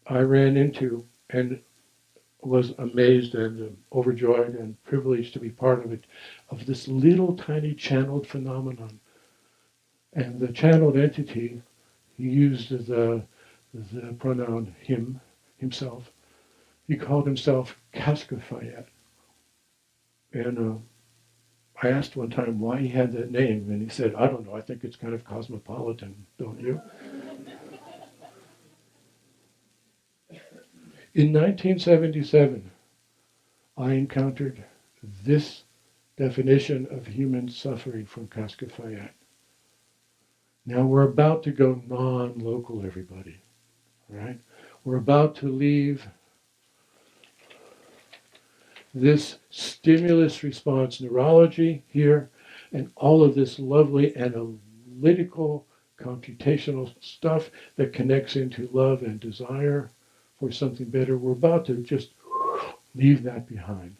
I ran into and was amazed and overjoyed and privileged to be part of it, of this little tiny channeled phenomenon. And the channeled entity, he used the pronoun him, himself. He called himself Cascafayette. And I asked one time why he had that name, and he said, I don't know, I think it's kind of cosmopolitan, don't you? In 1977, I encountered this definition of human suffering from Cascafayette. Now we're about to go non-local, everybody, right? We're about to leave this stimulus response neurology here and all of this lovely analytical computational stuff that connects into love and desire for something better. We're about to just leave that behind.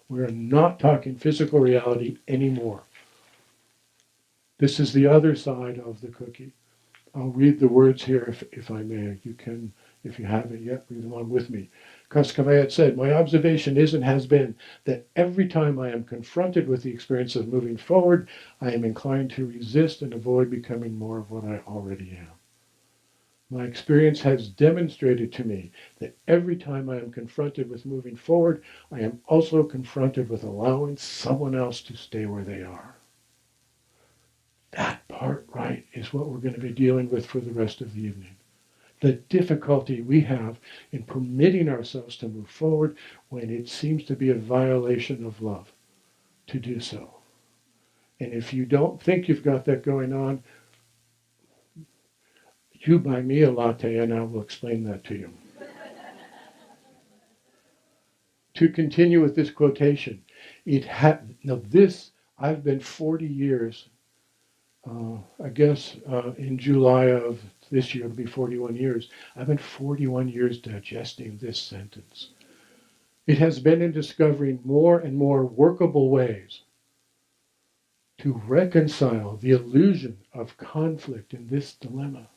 We're not talking physical reality anymore. This is the other side of the cookie. I'll read the words here if I may. You can, if you haven't yet, read them on with me. Cascavayat said, my observation is and has been that every time I am confronted with the experience of moving forward, I am inclined to resist and avoid becoming more of what I already am. My experience has demonstrated to me that every time I am confronted with moving forward, I am also confronted with allowing someone else to stay where they are. That part, right, is what we're going to be dealing with for the rest of the evening. The difficulty we have in permitting ourselves to move forward when it seems to be a violation of love to do so. And if you don't think you've got that going on, you buy me a latte and I will explain that to you. To continue with this quotation, I've been 40 years, in July of This year it'll be 41 years. I've been 41 years digesting this sentence. It has been in discovering more and more workable ways to reconcile the illusion of conflict in this dilemma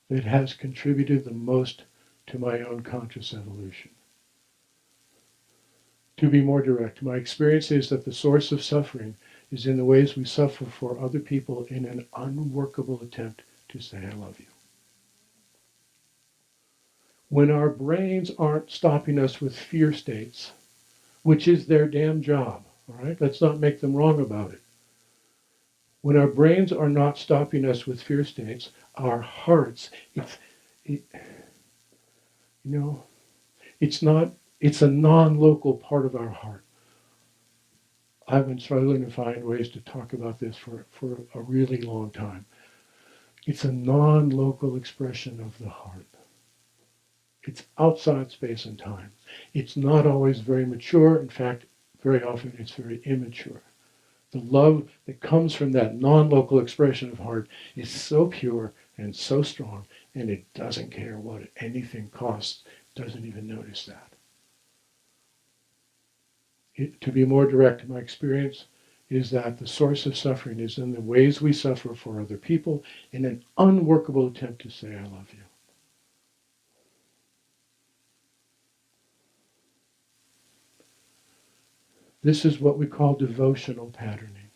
that has contributed the most to my own conscious evolution. To be more direct, my experience is that the source of suffering is in the ways we suffer for other people in an unworkable attempt to say, I love you. When our brains aren't stopping us with fear states, which is their damn job, all right? Let's not make them wrong about it. When our brains are not stopping us with fear states, our hearts, it's a non-local part of our heart. I've been struggling to find ways to talk about this for a really long time. It's a non-local expression of the heart. It's outside space and time. It's not always very mature. In fact, very often it's very immature. The love that comes from that non-local expression of heart is so pure and so strong, and it doesn't care what anything costs, doesn't even notice that. To be more direct, my experience is that the source of suffering is in the ways we suffer for other people in an unworkable attempt to say, I love you. This is what we call devotional patterning.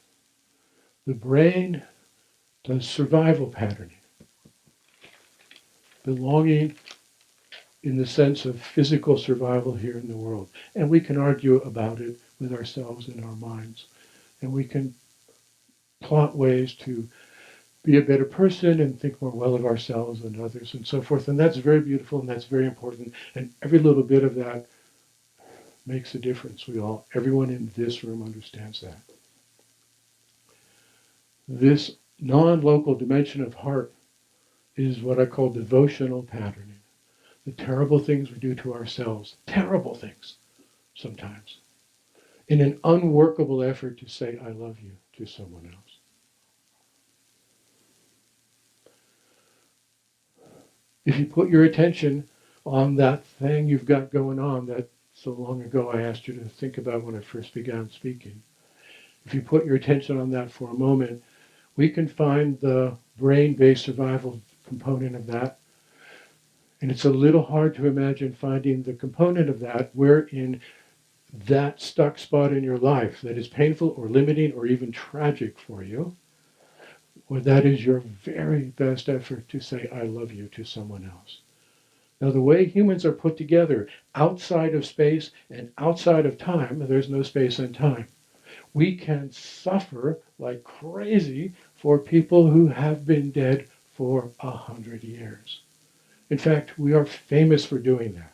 The brain does survival patterning, belonging in the sense of physical survival here in the world. And we can argue about it with ourselves in our minds. And we can plot ways to be a better person and think more well of ourselves and others and so forth. And that's very beautiful and that's very important. And every little bit of that makes a difference. Everyone in this room understands that. This non-local dimension of heart is what I call devotional patterning. The terrible things we do to ourselves, terrible things sometimes, in an unworkable effort to say, I love you to someone else. If you put your attention on that thing you've got going on that so long ago I asked you to think about when I first began speaking, if you put your attention on that for a moment, we can find the brain-based survival component of that. And it's a little hard to imagine finding the component of that wherein that stuck spot in your life that is painful or limiting or even tragic for you, or that is your very best effort to say, I love you to someone else. Now, the way humans are put together, outside of space and outside of time, there's no space and time. We can suffer like crazy for people who have been dead for 100 years. In fact, we are famous for doing that.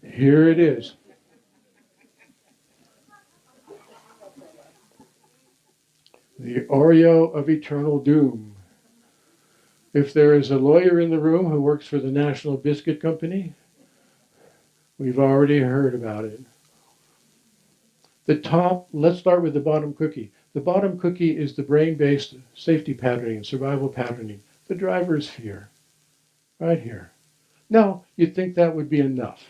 Here it is. The Oreo of eternal doom. If there is a lawyer in the room who works for the National Biscuit Company, we've already heard about it. Let's start with the bottom cookie. The bottom cookie is the brain-based safety patterning, survival patterning, the driver's fear, right here. Now, you'd think that would be enough.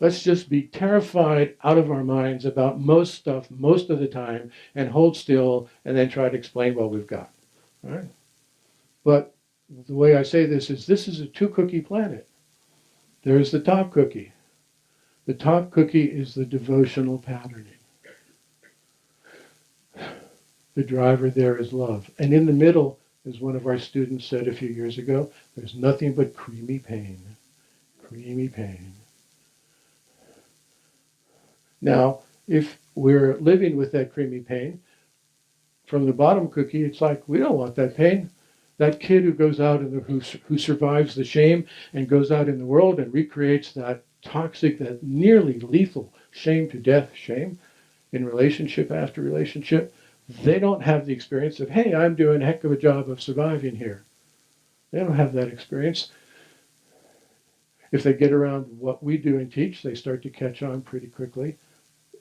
Let's just be terrified out of our minds about most stuff most of the time and hold still and then try to explain what we've got. All right? But the way I say this is a two-cookie planet. There's the top cookie. The top cookie is the devotional patterning. The driver there is love. And in the middle, as one of our students said a few years ago, there's nothing but creamy pain. Creamy pain. Now, if we're living with that creamy pain, from the bottom cookie, it's like, we don't want that pain. That kid who goes out and who survives the shame and goes out in the world and recreates that toxic, that nearly lethal shame to death shame in relationship after relationship, they don't have the experience of, hey, I'm doing a heck of a job of surviving here. They don't have that experience. If they get around what we do and teach, they start to catch on pretty quickly.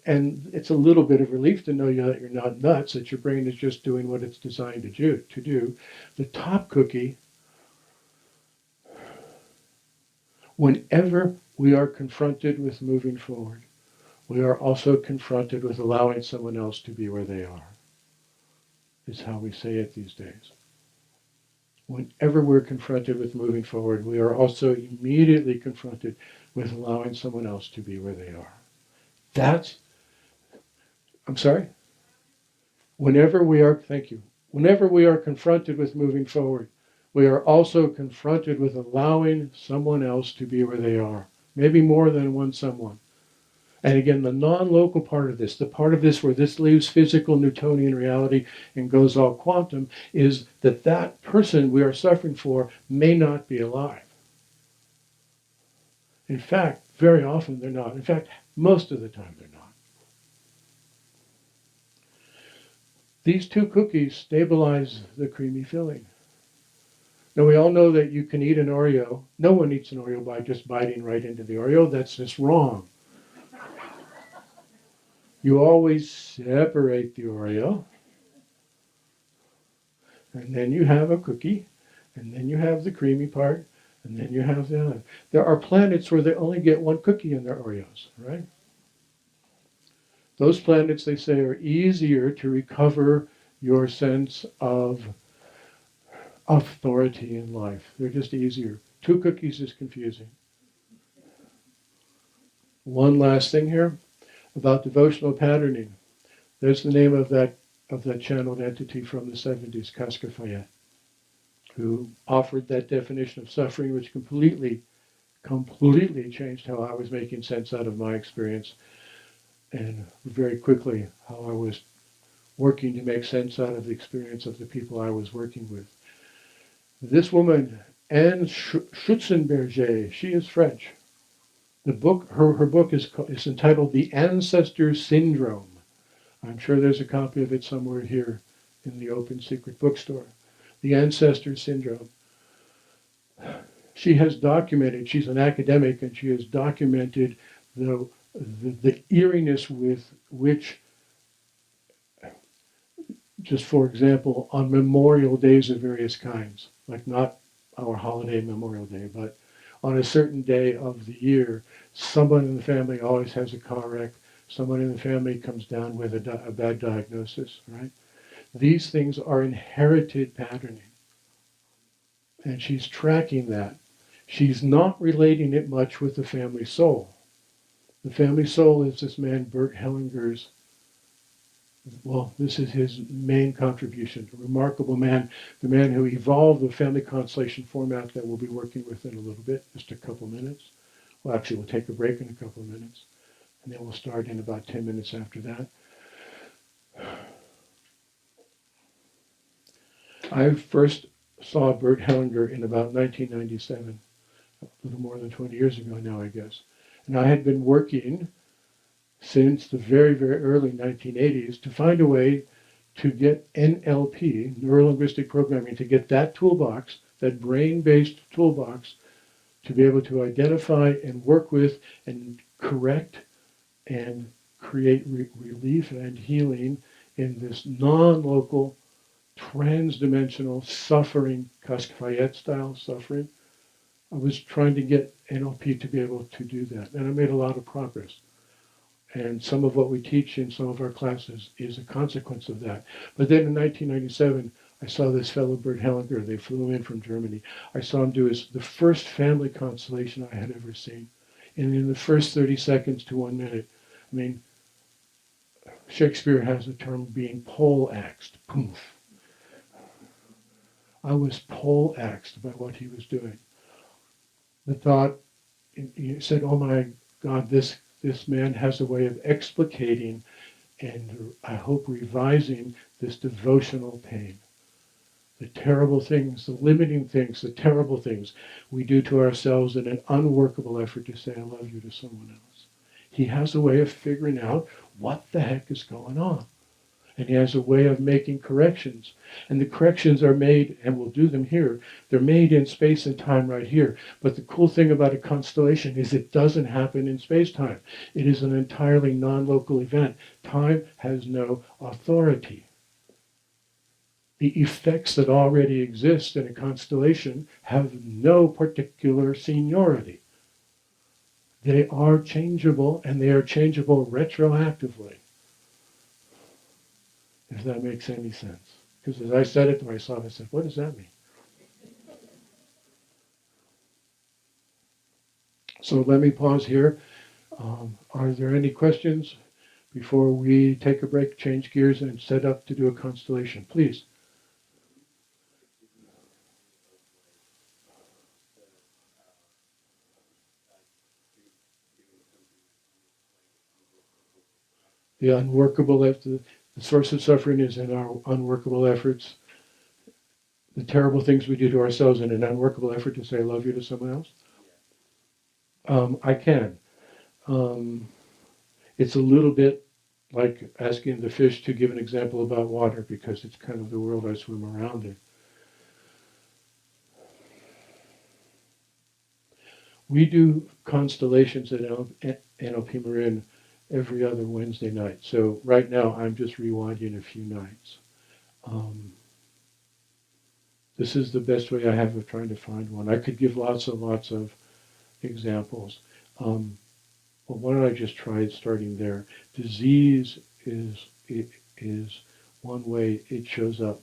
And it's a little bit of relief to know that you're not nuts, that your brain is just doing what it's designed to do. The top cookie, whenever we are confronted with moving forward, we are also confronted with allowing someone else to be where they are, is how we say it these days. Whenever we're confronted with moving forward, we are also immediately confronted with allowing someone else to be where they are. I'm sorry? Thank you. Whenever we are confronted with moving forward, we are also confronted with allowing someone else to be where they are. Maybe more than one someone. And again, the non-local part of this, the part of this where this leaves physical Newtonian reality and goes all quantum, is that that person we are suffering for may not be alive. In fact, very often they're not. In fact, most of the time they're not. These two cookies stabilize the creamy filling. Now, we all know that you can eat an Oreo. No one eats an Oreo by just biting right into the Oreo. That's just wrong. You always separate the Oreo, and then you have a cookie, and then you have the creamy part, and then you have the other. There are planets where they only get one cookie in their Oreos, right? Those planets, they say, are easier to recover your sense of authority in life. They're just easier. 2 cookies is confusing. One last thing here about devotional patterning. There's the name of that channeled entity from the 70s, Casca Fayette, who offered that definition of suffering, which completely changed how I was making sense out of my experience, and very quickly how I was working to make sense out of the experience of the people I was working with. This woman, Anne Schutzenberger, she is French. The book, her book is entitled The Ancestor Syndrome. I'm sure there's a copy of it somewhere here in the Open Secret Bookstore. The Ancestor Syndrome. She has documented, she's an academic, and she has documented the eeriness with which, just for example, on memorial days of various kinds, like not our holiday Memorial Day, but on a certain day of the year, someone in the family always has a car wreck, someone in the family comes down with a bad diagnosis, right? These things are inherited patterning. And she's tracking that. She's not relating it much with the family soul. The family soul is this man, Bert Hellinger's, well, this is his main contribution, a remarkable man, the man who evolved the family constellation format that we'll be working with in a little bit, just a couple minutes. Well, actually, we'll take a break in a couple of minutes, and then we'll start in about 10 minutes after that. I first saw Bert Hellinger in about 1997, a little more than 20 years ago now, I guess. And I had been working since the very, very early 1980s to find a way to get NLP, neuro-linguistic programming, to get that toolbox, that brain-based toolbox, to be able to identify and work with and correct and create relief and healing in this non-local, trans-dimensional suffering, Casca-Fayette style suffering. I was trying to get NLP to be able to do that, and I made a lot of progress. And some of what we teach in some of our classes is a consequence of that. But then in 1997, I saw this fellow, Bert Hellinger. They flew him in from Germany. I saw him do the first family constellation I had ever seen. And in the first 30 seconds to 1 minute, I mean, Shakespeare has the term being pole-axed. Poof. I was pole-axed by what he was doing. The thought, he said, oh my God, this man has a way of explicating and I hope revising this devotional pain. The terrible things, the limiting things, the terrible things we do to ourselves in an unworkable effort to say I love you to someone else. He has a way of figuring out what the heck is going on. And he has a way of making corrections. And the corrections are made, and we'll do them here, they're made in space and time right here. But the cool thing about a constellation is it doesn't happen in space-time. It is an entirely non-local event. Time has no authority. The effects that already exist in a constellation have no particular seniority. They are changeable, and they are changeable retroactively. If that makes any sense. Because as I said it to myself, I said, what does that mean? So let me pause here. Are there any questions before we take a break, change gears, and set up to do a constellation? Please. The unworkable, the source of suffering is in our unworkable efforts. The terrible things we do to ourselves in an unworkable effort to say I love you to someone else. I can. It's a little bit like asking the fish to give an example about water because it's kind of the world I swim around in. We do constellations at NLP Marin every other Wednesday night. So right now I'm just rewinding a few nights. This is the best way I have of trying to find one. I could give lots of examples. Well, why don't I just try starting there? Disease is one way it shows up.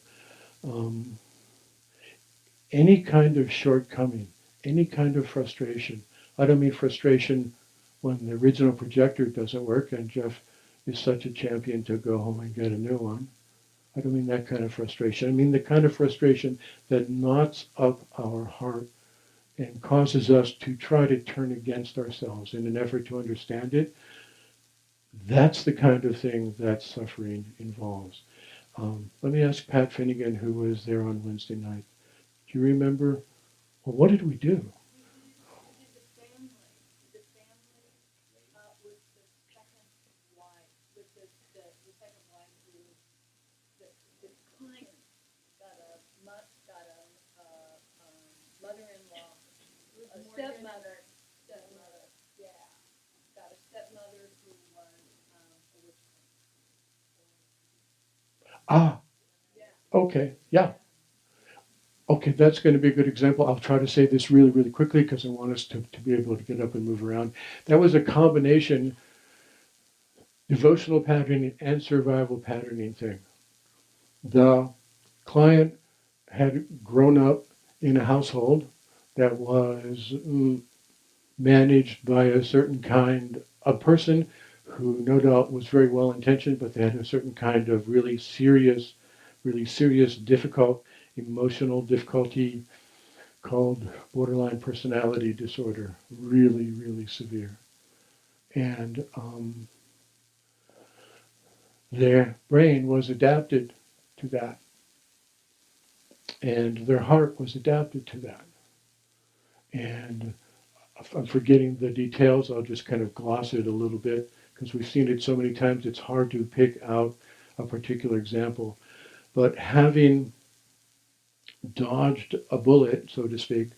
Any kind of shortcoming, any kind of frustration. I don't mean frustration when the original projector doesn't work and Jeff is such a champion to go home and get a new one. I don't mean that kind of frustration. I mean the kind of frustration that knots up our heart and causes us to try to turn against ourselves in an effort to understand it. That's the kind of thing that suffering involves. Let me ask Pat Finnegan, who was there on Wednesday night. Do you remember? Well, what did we do? Stepmother, yeah, got a stepmother who was a witch. Ah, okay, yeah. Okay, that's going to be a good example. I'll try to say this really quickly because I want us to be able to get up and move around. That was a combination devotional patterning and survival patterning thing. The client had grown up in a household that was managed by a certain kind of person who no doubt was very well intentioned, but they had a certain kind of really serious, difficult, emotional difficulty called borderline personality disorder, really severe. And their brain was adapted to that. And their heart was adapted to that. And I'm forgetting the details. I'll just kind of gloss it a little bit because we've seen it so many times it's hard to pick out a particular example. But having dodged a bullet, so to speak,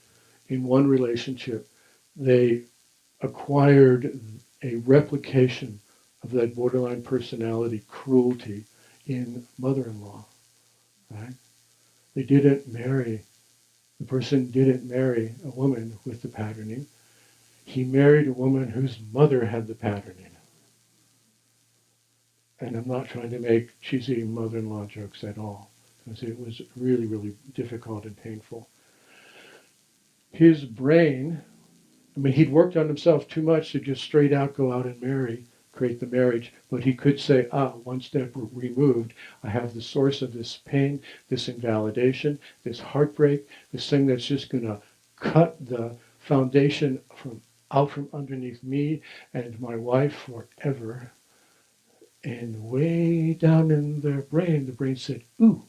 in one relationship, they acquired a replication of that borderline personality cruelty in mother-in-law, right? They didn't marry, the person didn't marry a woman with the patterning. He married a woman whose mother had the patterning. And I'm not trying to make cheesy mother-in-law jokes at all, because it was really difficult and painful. His brain, I mean, he'd worked on himself too much to just straight out go out and marry, create the marriage, but he could say, one step removed, I have the source of this pain, this invalidation, this heartbreak, this thing that's just going to cut the foundation out from underneath me and my wife forever. And way down in their brain, the brain said, ooh,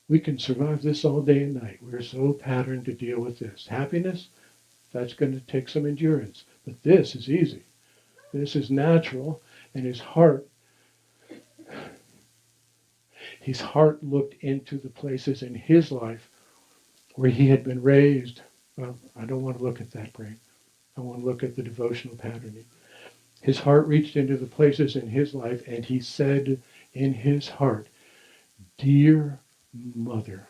we can survive this all day and night. We're so patterned to deal with this. Happiness, that's going to take some endurance. But this is easy. This is natural. And his heart His heart looked into the places in his life where he had been raised. Well, I don't want to look at that brain. I want to look at the devotional patterning. His heart reached into the places in his life, and he said in his heart, "Dear Mother,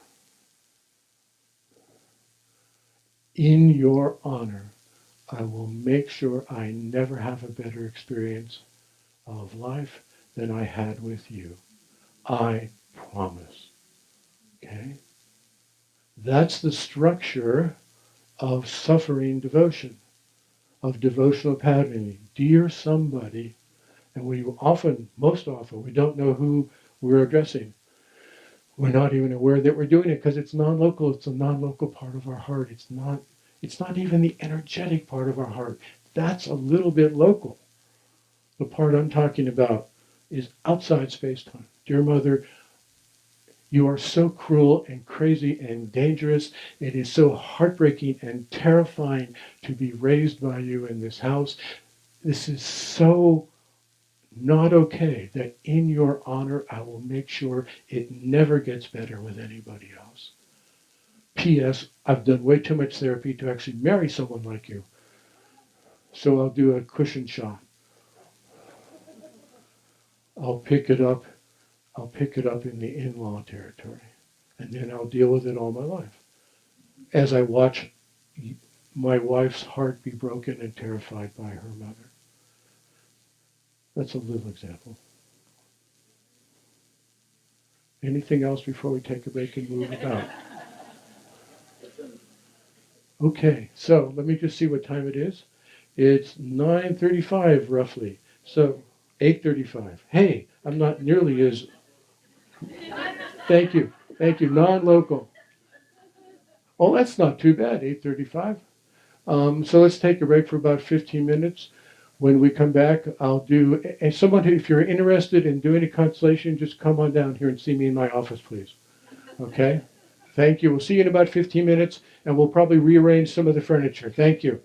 in your honor, I will make sure I never have a better experience of life than I had with you. I promise." Okay? That's the structure of suffering devotion, of devotional patterning. Dear somebody, and most often, we don't know who we're addressing. We're not even aware that we're doing it because it's non-local. It's a non-local part of our heart. It's not even the energetic part of our heart. That's a little bit local. The part I'm talking about is outside space-time. Dear Mother, you are so cruel and crazy and dangerous. It is so heartbreaking and terrifying to be raised by you in this house. This is so not okay that in your honor, I will make sure it never gets better with anybody else. P.S. I've done way too much therapy to actually marry someone like you. So I'll do a cushion shot. I'll pick it up in the in-law territory. And then I'll deal with it all my life. As I watch my wife's heart be broken and terrified by her mother. That's a little example. Anything else before we take a break and move about? Okay, so let me just see what time it is. It's 9:35 roughly. So 8:35. Hey, I'm not nearly as... Thank you. Non-local. Oh, that's not too bad, 8:35. So let's take a break for about 15 minutes. When we come back, I'll do, and someone, if you're interested in doing a constellation, just come on down here and see me in my office, please. Okay? Thank you. We'll see you in about 15 minutes, and we'll probably rearrange some of the furniture. Thank you.